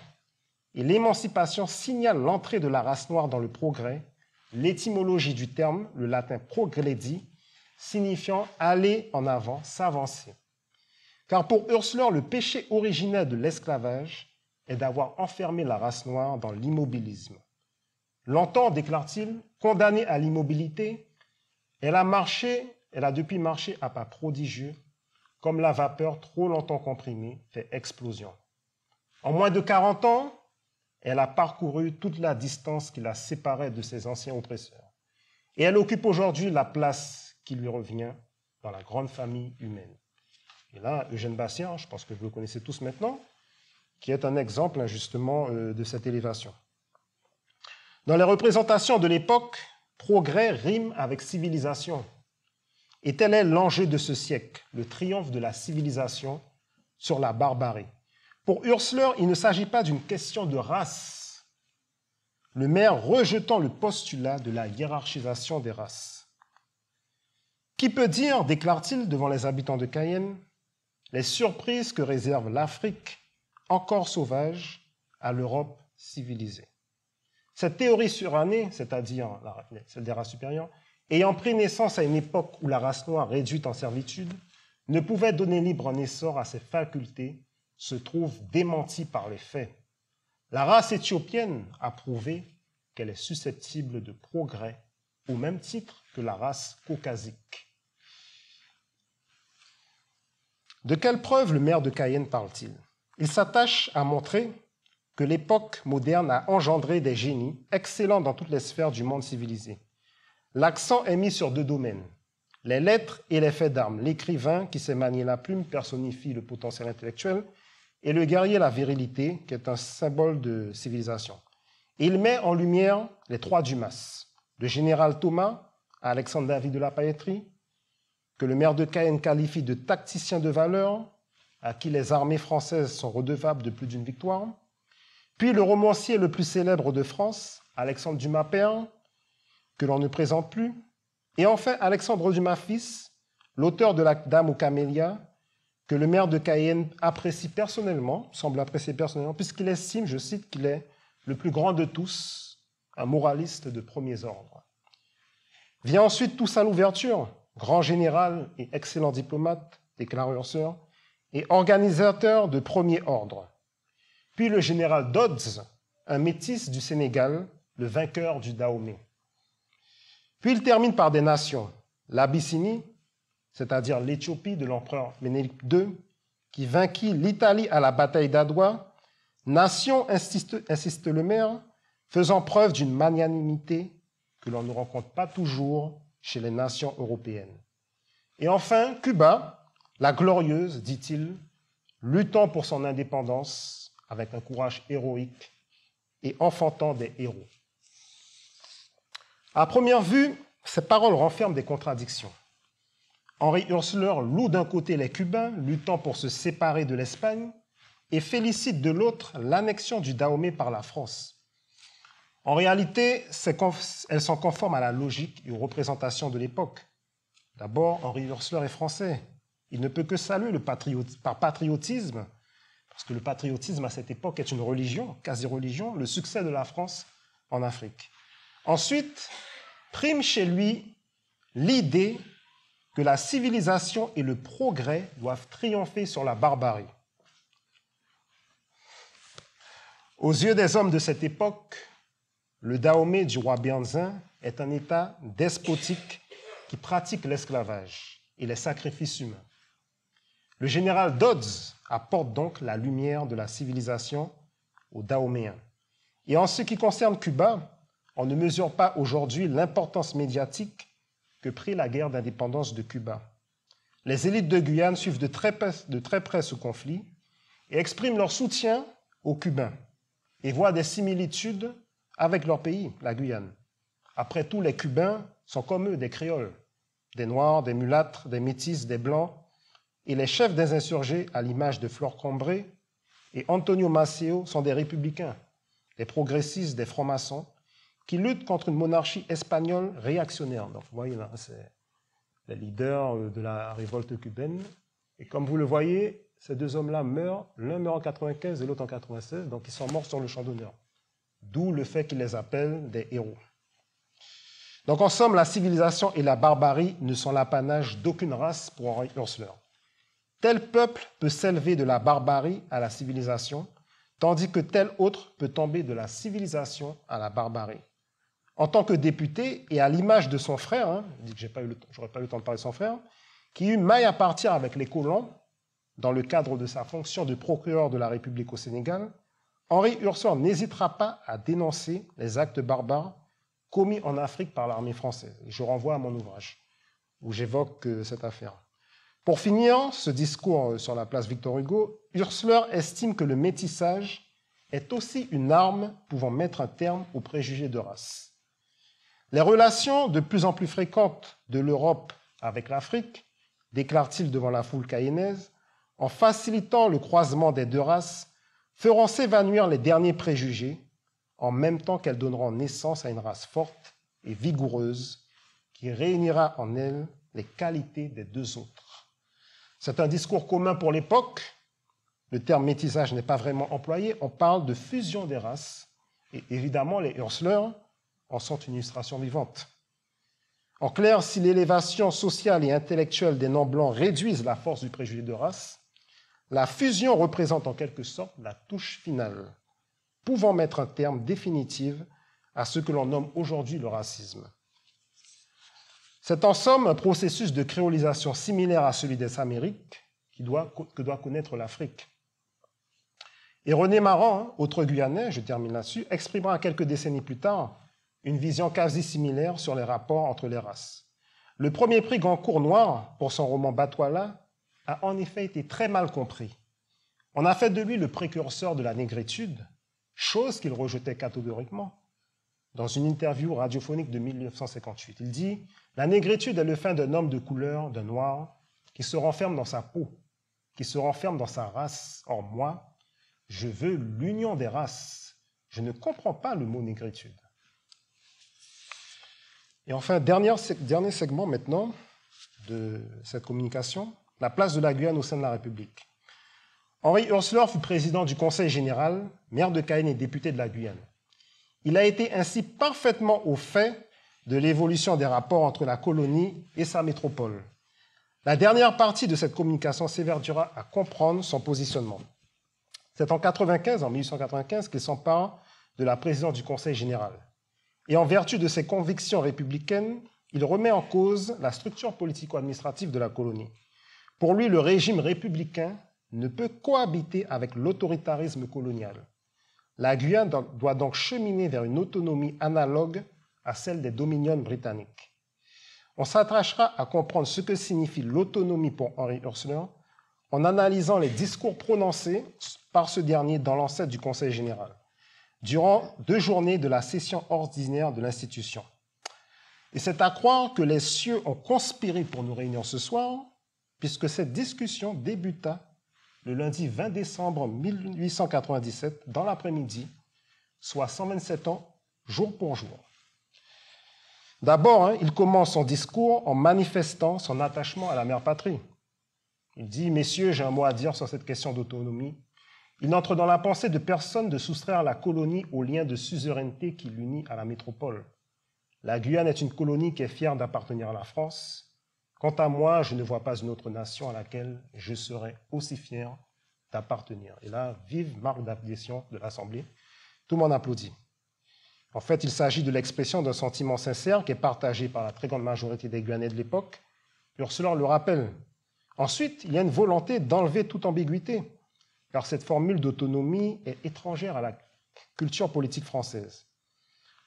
Et l'émancipation signale l'entrée de la race noire dans le progrès, l'étymologie du terme, le latin progredi, signifiant aller en avant, s'avancer. Car pour Hursler, le péché originel de l'esclavage est d'avoir enfermé la race noire dans l'immobilisme. Longtemps, déclare-t-il, condamnée à l'immobilité, elle a depuis marché à pas prodigieux, comme la vapeur trop longtemps comprimée fait explosion. En moins de 40 ans, elle a parcouru toute la distance qui la séparait de ses anciens oppresseurs. Et elle occupe aujourd'hui la place qui lui revient dans la grande famille humaine. Et là, Eugène Bastiat, je pense que vous le connaissez tous maintenant, qui est un exemple justement de cette élévation. Dans les représentations de l'époque, progrès rime avec civilisation. Et tel est l'enjeu de ce siècle, le triomphe de la civilisation sur la barbarie. Pour Hursler, il ne s'agit pas d'une question de race, le maire rejetant le postulat de la hiérarchisation des races. Qui peut dire, déclare-t-il devant les habitants de Cayenne, les surprises que réserve l'Afrique, encore sauvage, à l'Europe civilisée. Cette théorie surannée, c'est-à-dire celle des races supérieures, ayant pris naissance à une époque où la race noire réduite en servitude ne pouvait donner libre essor à ses facultés, se trouve démentie par les faits. La race éthiopienne a prouvé qu'elle est susceptible de progrès au même titre que la race caucasique. De quelle preuve le maire de Cayenne parle-t-il? Il s'attache à montrer que l'époque moderne a engendré des génies excellents dans toutes les sphères du monde civilisé. L'accent est mis sur deux domaines, les lettres et les faits d'armes. L'écrivain qui sait manier la plume personnifie le potentiel intellectuel et le guerrier la virilité, qui est un symbole de civilisation. Et il met en lumière les trois Dumas, le général Thomas à Alexandre David de la Pailletterie, que le maire de Cayenne qualifie de tacticien de valeur, à qui les armées françaises sont redevables de plus d'une victoire, puis le romancier le plus célèbre de France, Alexandre Dumas père, que l'on ne présente plus, et enfin Alexandre Dumas fils, l'auteur de La Dame aux Camélias, que le maire de Cayenne apprécie personnellement, semble apprécier personnellement, puisqu'il estime, je cite, qu'il est le plus grand de tous, un moraliste de premier ordre. Vient ensuite Toussaint Louverture, grand général et excellent diplomate, déclare Hursler, et organisateur de premier ordre. Puis le général Dodds, un métis du Sénégal, le vainqueur du Dahomey. Puis il termine par des nations, l'Abyssinie, c'est-à-dire l'Éthiopie de l'empereur Ménélique II, qui vainquit l'Italie à la bataille d'Adwa, nation, insiste le maire, faisant preuve d'une magnanimité que l'on ne rencontre pas toujours chez les nations européennes. Et enfin, Cuba, la glorieuse, dit-il, luttant pour son indépendance avec un courage héroïque et enfantant des héros. À première vue, ces paroles renferment des contradictions. Henri Hursler loue d'un côté les Cubains luttant pour se séparer de l'Espagne et félicite de l'autre l'annexion du Dahomey par la France. En réalité, elles sont conformes à la logique et aux représentations de l'époque. D'abord, Henri Hursler est français. Il ne peut que saluer par patriotisme, parce que le patriotisme à cette époque est une religion, quasi-religion, le succès de la France en Afrique. Ensuite, prime chez lui l'idée que la civilisation et le progrès doivent triompher sur la barbarie. Aux yeux des hommes de cette époque, le Dahomey du roi Bianzin est un État despotique qui pratique l'esclavage et les sacrifices humains. Le général Dodds apporte donc la lumière de la civilisation aux Dahoméens. Et en ce qui concerne Cuba, on ne mesure pas aujourd'hui l'importance médiatique que prit la guerre d'indépendance de Cuba. Les élites de Guyane suivent de très près ce conflit et expriment leur soutien aux Cubains et voient des similitudes avec leur pays, la Guyane. Après tout, les Cubains sont comme eux, des créoles, des noirs, des mulâtres, des métis, des blancs, et les chefs des insurgés, à l'image de Flore Combré et Antonio Maceo, sont des républicains, des progressistes, des francs-maçons, qui luttent contre une monarchie espagnole réactionnaire. Donc, vous voyez là, c'est les leaders de la révolte cubaine. Et comme vous le voyez, ces deux hommes-là meurent, l'un meurt en 95 et l'autre en 96, donc ils sont morts sur le champ d'honneur. D'où le fait qu'ils les appellent des héros. Donc, en somme, la civilisation et la barbarie ne sont l'apanage d'aucune race pour Henri Hursler. Tel peuple peut s'élever de la barbarie à la civilisation, tandis que tel autre peut tomber de la civilisation à la barbarie. En tant que député, et à l'image de son frère, je dis que j'aurais pas eu le temps de parler de son frère, qui eut maille à partir avec les colons, dans le cadre de sa fonction de procureur de la République au Sénégal, Henri Hursler n'hésitera pas à dénoncer les actes barbares commis en Afrique par l'armée française. Et je renvoie à mon ouvrage, où j'évoque cette affaire. Pour finir ce discours sur la place Victor Hugo, Hursler estime que le métissage est aussi une arme pouvant mettre un terme aux préjugés de race. Les relations de plus en plus fréquentes de l'Europe avec l'Afrique, déclare-t-il devant la foule cayennaise, en facilitant le croisement des deux races, feront s'évanouir les derniers préjugés, en même temps qu'elles donneront naissance à une race forte et vigoureuse qui réunira en elle les qualités des deux autres. C'est un discours commun pour l'époque. Le terme métissage n'est pas vraiment employé. On parle de fusion des races. Et évidemment, les Hursler en sont une illustration vivante. En clair, si l'élévation sociale et intellectuelle des non-blancs réduisent la force du préjugé de race, la fusion représente en quelque sorte la touche finale, pouvant mettre un terme définitif à ce que l'on nomme aujourd'hui le racisme. C'est en somme un processus de créolisation similaire à celui des Amériques que doit connaître l'Afrique. Et René Maran, autre Guyanais, je termine là-dessus, exprimera quelques décennies plus tard une vision quasi similaire sur les rapports entre les races. Le premier prix Goncourt Noir pour son roman Batouala a en effet été très mal compris. On a fait de lui le précurseur de la négritude, chose qu'il rejetait catégoriquement. Dans une interview radiophonique de 1958, il dit « La négritude est le fin d'un homme de couleur, d'un noir, qui se renferme dans sa peau, qui se renferme dans sa race. Or moi, je veux l'union des races. Je ne comprends pas le mot négritude. » Et enfin, dernier segment maintenant de cette communication, la place de la Guyane au sein de la République. Henri Hursler fut président du Conseil général, maire de Cayenne et député de la Guyane. Il a été ainsi parfaitement au fait de l'évolution des rapports entre la colonie et sa métropole. La dernière partie de cette communication s'évertuera à comprendre son positionnement. C'est en 1895, qu'il s'empare de la présidence du Conseil général. Et en vertu de ses convictions républicaines, il remet en cause la structure politico-administrative de la colonie. Pour lui, le régime républicain ne peut cohabiter avec l'autoritarisme colonial. La Guyane doit donc cheminer vers une autonomie analogue à celle des dominions britanniques. On s'attachera à comprendre ce que signifie l'autonomie pour Henri Hursler en analysant les discours prononcés par ce dernier dans l'enceinte du Conseil général, durant 2 journées de la session ordinaire de l'institution. Et c'est à croire que les cieux ont conspiré pour nous réunir ce soir, puisque cette discussion débuta le lundi 20 décembre 1897, dans l'après-midi, soit 127 ans, jour pour jour. D'abord, il commence son discours en manifestant son attachement à la mère patrie. Il dit « Messieurs, j'ai un mot à dire sur cette question d'autonomie. Il n'entre dans la pensée de personne de soustraire la colonie au lien de suzeraineté qui l'unit à la métropole. La Guyane est une colonie qui est fière d'appartenir à la France. Quant à moi, je ne vois pas une autre nation à laquelle je serais aussi fier d'appartenir. Et là, vive marque d'adhésion de l'Assemblée. Tout le monde applaudit. En fait, il s'agit de l'expression d'un sentiment sincère qui est partagé par la très grande majorité des Guyanais de l'époque. Ursulor le rappelle. Ensuite, il y a une volonté d'enlever toute ambiguïté, car cette formule d'autonomie est étrangère à la culture politique française.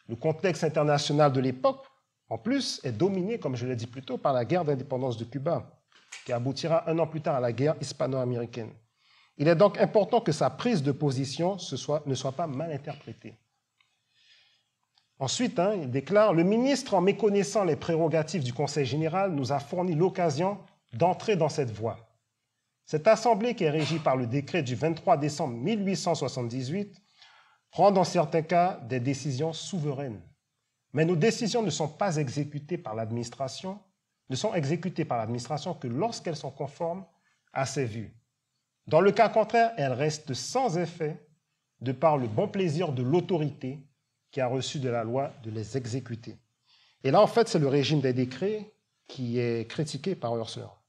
Le contexte international de l'époque, en plus, est dominé, comme je l'ai dit plus tôt, par la guerre d'indépendance de Cuba, qui aboutira 1 an plus tard à la guerre hispano-américaine. Il est donc important que sa prise de position ne soit pas mal interprétée. Ensuite, il déclare « Le ministre, en méconnaissant les prérogatives du Conseil général, nous a fourni l'occasion d'entrer dans cette voie. Cette assemblée, qui est régie par le décret du 23 décembre 1878, prend dans certains cas des décisions souveraines. Mais nos décisions ne sont pas exécutées par l'administration, que lorsqu'elles sont conformes à ses vues. Dans le cas contraire, elles restent sans effet de par le bon plaisir de l'autorité qui a reçu de la loi de les exécuter. » Et là, en fait, c'est le régime des décrets qui est critiqué par Ursulor.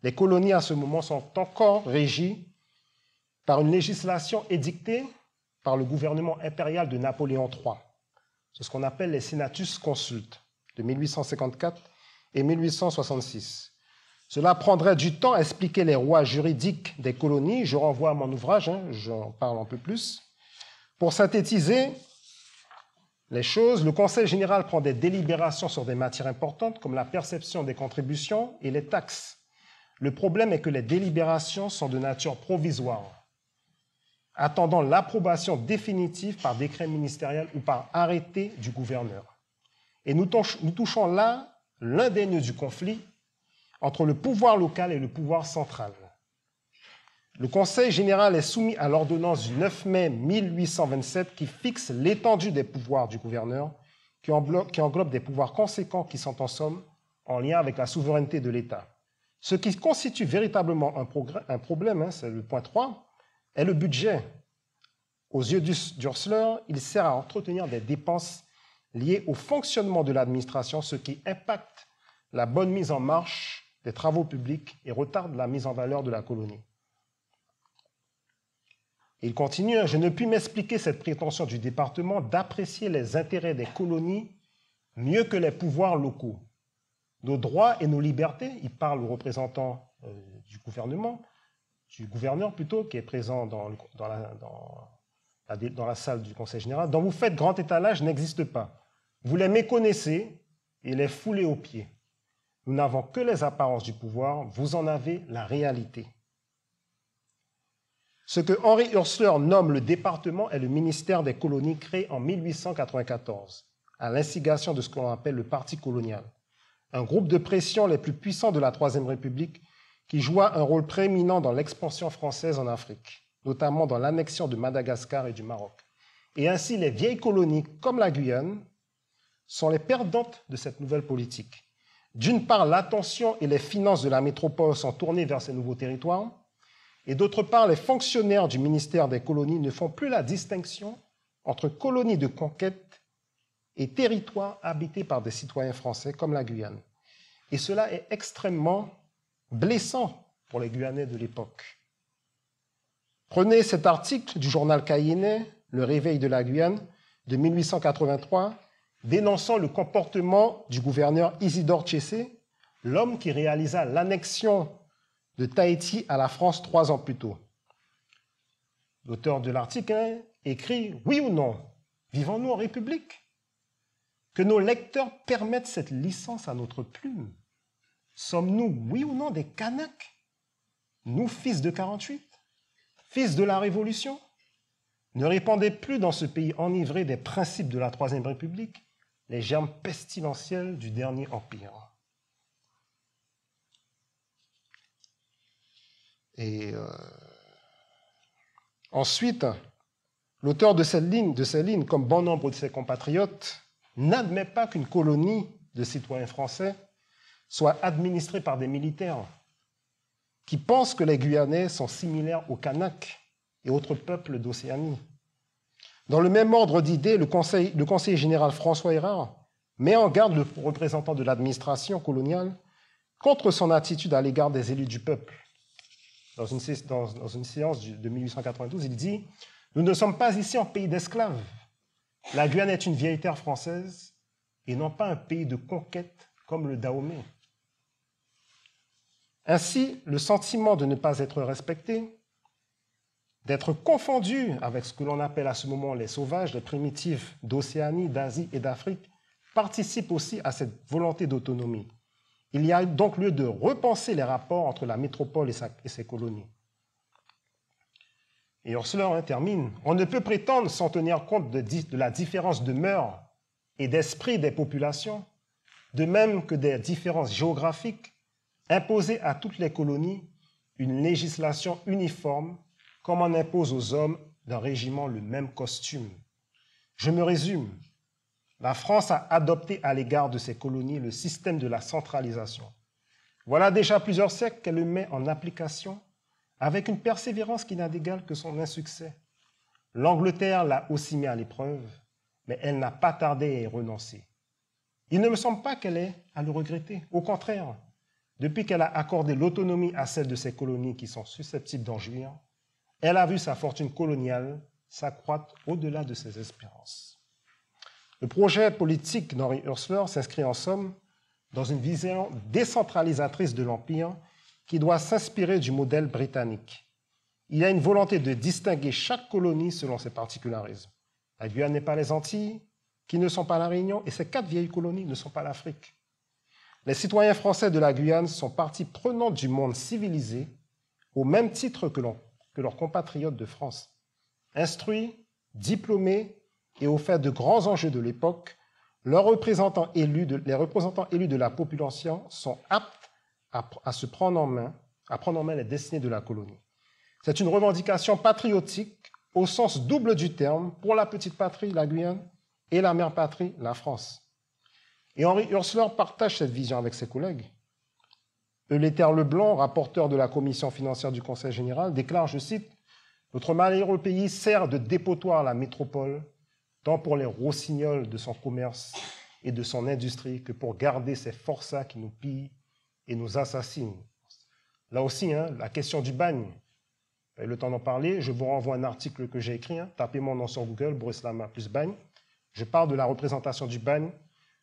Les colonies, à ce moment, sont encore régies par une législation édictée par le gouvernement impérial de Napoléon III. C'est ce qu'on appelle les Senatus Consultes de 1854 et 1866. Cela prendrait du temps à expliquer les rois juridiques des colonies. Je renvoie à mon ouvrage, j'en parle un peu plus. Pour synthétiser les choses, le Conseil général prend des délibérations sur des matières importantes comme la perception des contributions et les taxes. Le problème est que les délibérations sont de nature provisoire, attendant l'approbation définitive par décret ministériel ou par arrêté du gouverneur. Et nous touchons là l'un des nœuds du conflit entre le pouvoir local et le pouvoir central. Le Conseil général est soumis à l'ordonnance du 9 mai 1827 qui fixe l'étendue des pouvoirs du gouverneur, qui englobe des pouvoirs conséquents qui sont en somme en lien avec la souveraineté de l'État. Ce qui constitue véritablement un problème, c'est le point 3, est le budget. Aux yeux d'Ursulor, il sert à entretenir des dépenses liées au fonctionnement de l'administration, ce qui impacte la bonne mise en marche des travaux publics et retarde la mise en valeur de la colonie. Il continue, « Je ne puis m'expliquer cette prétention du département d'apprécier les intérêts des colonies mieux que les pouvoirs locaux. Nos droits et nos libertés, il parle aux représentants du gouvernement, du gouverneur plutôt, qui est présent dans la salle du Conseil général, dont vous faites grand étalage, n'existent pas. Vous les méconnaissez et les foulez aux pieds. Nous n'avons que les apparences du pouvoir, vous en avez la réalité. » Ce que Henri Ursulor nomme le département est le ministère des colonies créé en 1894, à l'instigation de ce qu'on appelle le Parti colonial, un groupe de pression les plus puissants de la Troisième République qui joua un rôle prééminent dans l'expansion française en Afrique, notamment dans l'annexion de Madagascar et du Maroc. Et ainsi, les vieilles colonies, comme la Guyane, sont les perdantes de cette nouvelle politique. D'une part, l'attention et les finances de la métropole sont tournées vers ces nouveaux territoires, et d'autre part, les fonctionnaires du ministère des colonies ne font plus la distinction entre colonies de conquête et territoires habités par des citoyens français comme la Guyane. Et cela est extrêmement blessant pour les Guyanais de l'époque. Prenez cet article du journal cayennais, Le Réveil de la Guyane, de 1883, dénonçant le comportement du gouverneur Isidore Tchessé, l'homme qui réalisa l'annexion de Tahiti à la France 3 ans plus tôt. L'auteur de l'article écrit « Oui ou non, vivons-nous en République ? Que nos lecteurs permettent cette licence à notre plume. Sommes-nous, oui ou non, des Kanaks, nous, fils de 48, fils de la Révolution ? Ne répandez plus dans ce pays enivré des principes de la Troisième République les germes pestilentiels du dernier empire. » Et ensuite, l'auteur de ces lignes, comme bon nombre de ses compatriotes, n'admet pas qu'une colonie de citoyens français soit administrée par des militaires qui pensent que les Guyanais sont similaires aux Kanaks et autres peuples d'Océanie. Dans le même ordre d'idées, le conseiller général François Hérard met en garde le représentant de l'administration coloniale contre son attitude à l'égard des élus du peuple. Dans une séance de 1892, il dit « Nous ne sommes pas ici en pays d'esclaves. La Guyane est une vieille terre française et non pas un pays de conquête comme le Dahomey. » Ainsi, le sentiment de ne pas être respecté, d'être confondu avec ce que l'on appelle à ce moment les sauvages, les primitifs d'Océanie, d'Asie et d'Afrique, participe aussi à cette volonté d'autonomie. Il y a donc lieu de repenser les rapports entre la métropole et ses colonies. Et Hörstler termine. On ne peut prétendre, sans tenir compte de la différence de mœurs et d'esprit des populations, de même que des différences géographiques, imposer à toutes les colonies une législation uniforme, comme on impose aux hommes d'un régiment le même costume. Je me résume. La France a adopté à l'égard de ses colonies le système de la centralisation. Voilà déjà plusieurs siècles qu'elle le met en application avec une persévérance qui n'a d'égal que son insuccès. L'Angleterre l'a aussi mis à l'épreuve, mais elle n'a pas tardé à y renoncer. Il ne me semble pas qu'elle ait à le regretter. Au contraire, depuis qu'elle a accordé l'autonomie à celles de ses colonies qui sont susceptibles d'en jouir, elle a vu sa fortune coloniale s'accroître au-delà de ses espérances. Le projet politique d'Henri Hörstler s'inscrit en somme dans une vision décentralisatrice de l'Empire qui doit s'inspirer du modèle britannique. Il y a une volonté de distinguer chaque colonie selon ses particularismes. La Guyane n'est pas les Antilles, qui ne sont pas la Réunion, et ces 4 vieilles colonies ne sont pas l'Afrique. Les citoyens français de la Guyane sont partie prenante du monde civilisé au même titre que leurs compatriotes de France. Instruits, diplômés et au fait de grands enjeux de l'époque, les représentants élus de la population sont aptes à prendre en main les destinées de la colonie. C'est une revendication patriotique au sens double du terme pour la petite patrie, la Guyane, et la mère patrie, la France. Et Henri Hörstler partage cette vision avec ses collègues. Euléther Leblanc, rapporteur de la commission financière du Conseil général, déclare, je cite, « Notre malheureux pays sert de dépotoir à la métropole, tant pour les rossignols de son commerce et de son industrie que pour garder ces forçats qui nous pillent et nous assassinent. » Là aussi, la question du bagne. Vous avez le temps d'en parler. Je vous renvoie à un article que j'ai écrit. Tapez mon nom sur Google, Boris Lama plus bagne. Je parle de la représentation du bagne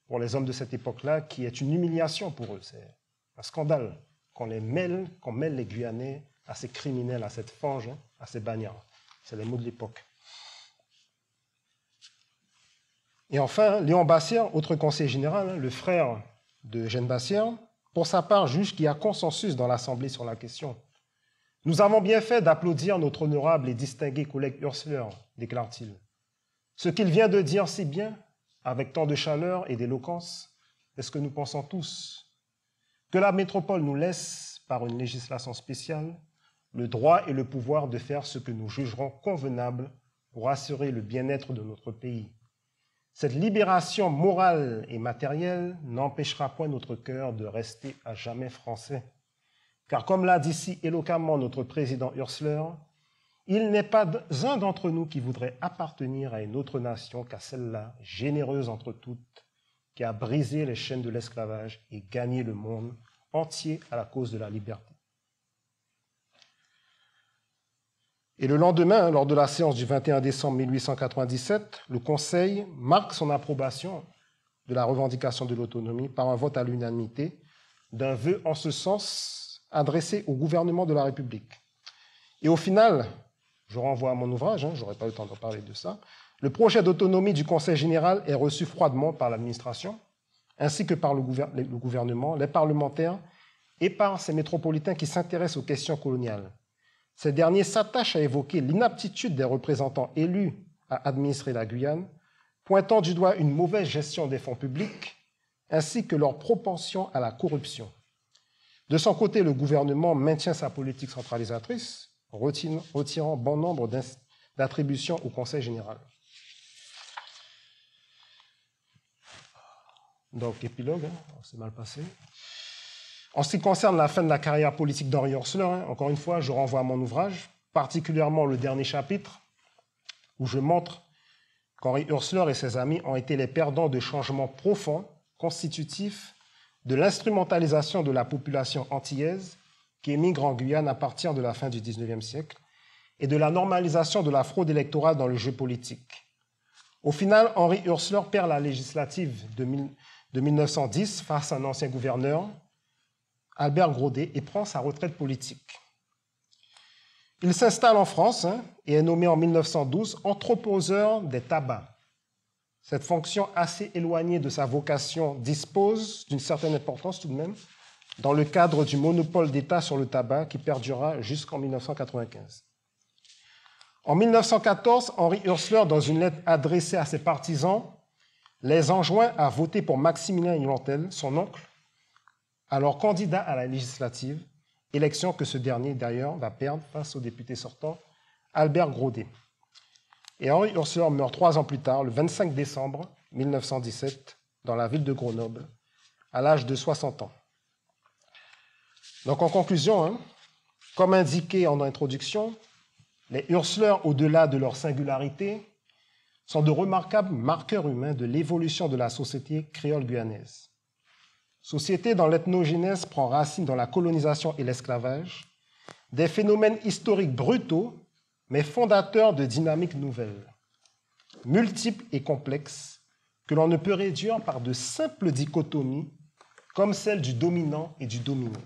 pour les hommes de cette époque-là, qui est une humiliation pour eux. C'est un scandale qu'on mêle les Guyanais à ces criminels, à cette fange, à ces bagnards. C'est les mots de l'époque. Et enfin, Léon Bassière, autre conseiller général, le frère de Eugène Bassière, pour sa part, juge qu'il y a consensus dans l'Assemblée sur la question. « Nous avons bien fait d'applaudir notre honorable et distingué collègue Hörstler, déclare-t-il. Ce qu'il vient de dire si bien, avec tant de chaleur et d'éloquence, est ce que nous pensons tous. Que la métropole nous laisse, par une législation spéciale, le droit et le pouvoir de faire ce que nous jugerons convenable pour assurer le bien-être de notre pays. Cette libération morale et matérielle n'empêchera point notre cœur de rester à jamais français. Car comme l'a dit si éloquemment notre président Hörstler, il n'est pas un d'entre nous qui voudrait appartenir à une autre nation qu'à celle-là, généreuse entre toutes, qui a brisé les chaînes de l'esclavage et gagné le monde entier à la cause de la liberté. » Et le lendemain, lors de la séance du 21 décembre 1897, le Conseil marque son approbation de la revendication de l'autonomie par un vote à l'unanimité d'un vœu en ce sens adressé au gouvernement de la République. Et au final, je renvoie à mon ouvrage, je n'aurai pas le temps de parler de ça, le projet d'autonomie du Conseil général est reçu froidement par l'administration, ainsi que par le gouvernement, les parlementaires et par ces métropolitains qui s'intéressent aux questions coloniales. Ces derniers s'attachent à évoquer l'inaptitude des représentants élus à administrer la Guyane, pointant du doigt une mauvaise gestion des fonds publics, ainsi que leur propension à la corruption. De son côté, le gouvernement maintient sa politique centralisatrice, retirant bon nombre d'attributions au Conseil général. Donc, épilogue, c'est mal passé. En ce qui concerne la fin de la carrière politique d'Henri Hörstler, encore une fois, je renvoie à mon ouvrage. particulièrement le dernier chapitre, où je montre qu'Henri Hursleur et ses amis ont été les perdants de changements profonds, constitutifs de l'instrumentalisation de la population antillaise qui émigre en Guyane à partir de la fin du XIXe siècle et de la normalisation de la fraude électorale dans le jeu politique. Au final, Henri Hursleur perd la législative de 1910 face à un ancien gouverneur, Albert Grodet, et prend sa retraite politique. Il s'installe en France et est nommé en 1912 entreposeur des tabacs. Cette fonction assez éloignée de sa vocation dispose d'une certaine importance tout de même dans le cadre du monopole d'État sur le tabac qui perdurera jusqu'en 1995. En 1914, Henri Hursleur, dans une lettre adressée à ses partisans, les enjoint à voter pour Maximilien Ylantel, son oncle, alors candidat à la législative, élection que ce dernier d'ailleurs va perdre face au député sortant Albert Grodet. Et Henri Hursleur meurt 3 ans plus tard, le 25 décembre 1917, dans la ville de Grenoble, à l'âge de 60 ans. Donc en conclusion, comme indiqué en introduction, les Hursleurs, au-delà de leur singularité, sont de remarquables marqueurs humains de l'évolution de la société créole guyanaise. Société dont l'ethnogénèse prend racine dans la colonisation et l'esclavage, des phénomènes historiques brutaux, mais fondateurs de dynamiques nouvelles, multiples et complexes, que l'on ne peut réduire par de simples dichotomies, comme celle du dominant et du dominé.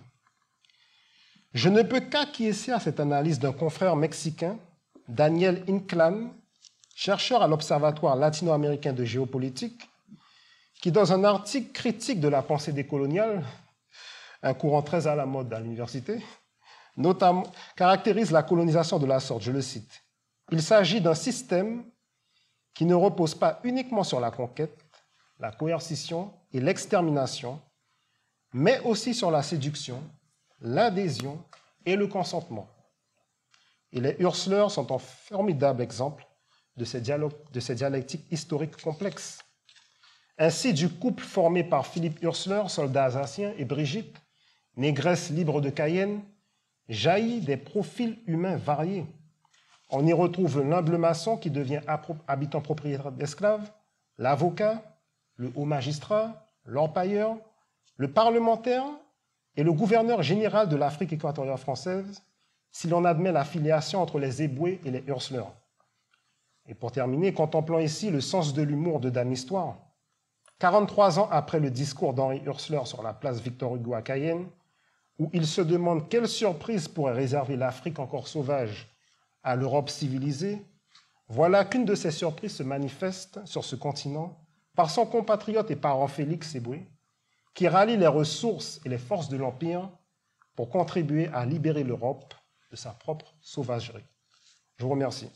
Je ne peux qu'acquiescer à cette analyse d'un confrère mexicain, Daniel Inclán, chercheur à l'Observatoire latino-américain de géopolitique, qui, dans un article critique de la pensée décoloniale, un courant très à la mode à l'université, notamment caractérise la colonisation de la sorte, je le cite. Il s'agit d'un système qui ne repose pas uniquement sur la conquête, la coercition et l'extermination, mais aussi sur la séduction, l'adhésion et le consentement. Et les Hursleurs sont un formidable exemple de ces dialectiques historiques complexes. Ainsi, du couple formé par Philippe Hursleur, soldat alsacien, et Brigitte, négresse libre de Cayenne, jaillit des profils humains variés. On y retrouve l'humble maçon qui devient habitant propriétaire d'esclaves, l'avocat, le haut magistrat, l'empailleur, le parlementaire et le gouverneur général de l'Afrique équatoriale française, si l'on admet la filiation entre les Éboués et les Hursleurs. Et pour terminer, contemplons ici le sens de l'humour de Dame Histoire. 43 ans après le discours d'Henri Hursleur sur la place Victor Hugo à Cayenne, où il se demande quelle surprise pourrait réserver l'Afrique encore sauvage à l'Europe civilisée, voilà qu'une de ces surprises se manifeste sur ce continent par son compatriote et parent Félix Éboué, qui rallie les ressources et les forces de l'Empire pour contribuer à libérer l'Europe de sa propre sauvagerie. Je vous remercie.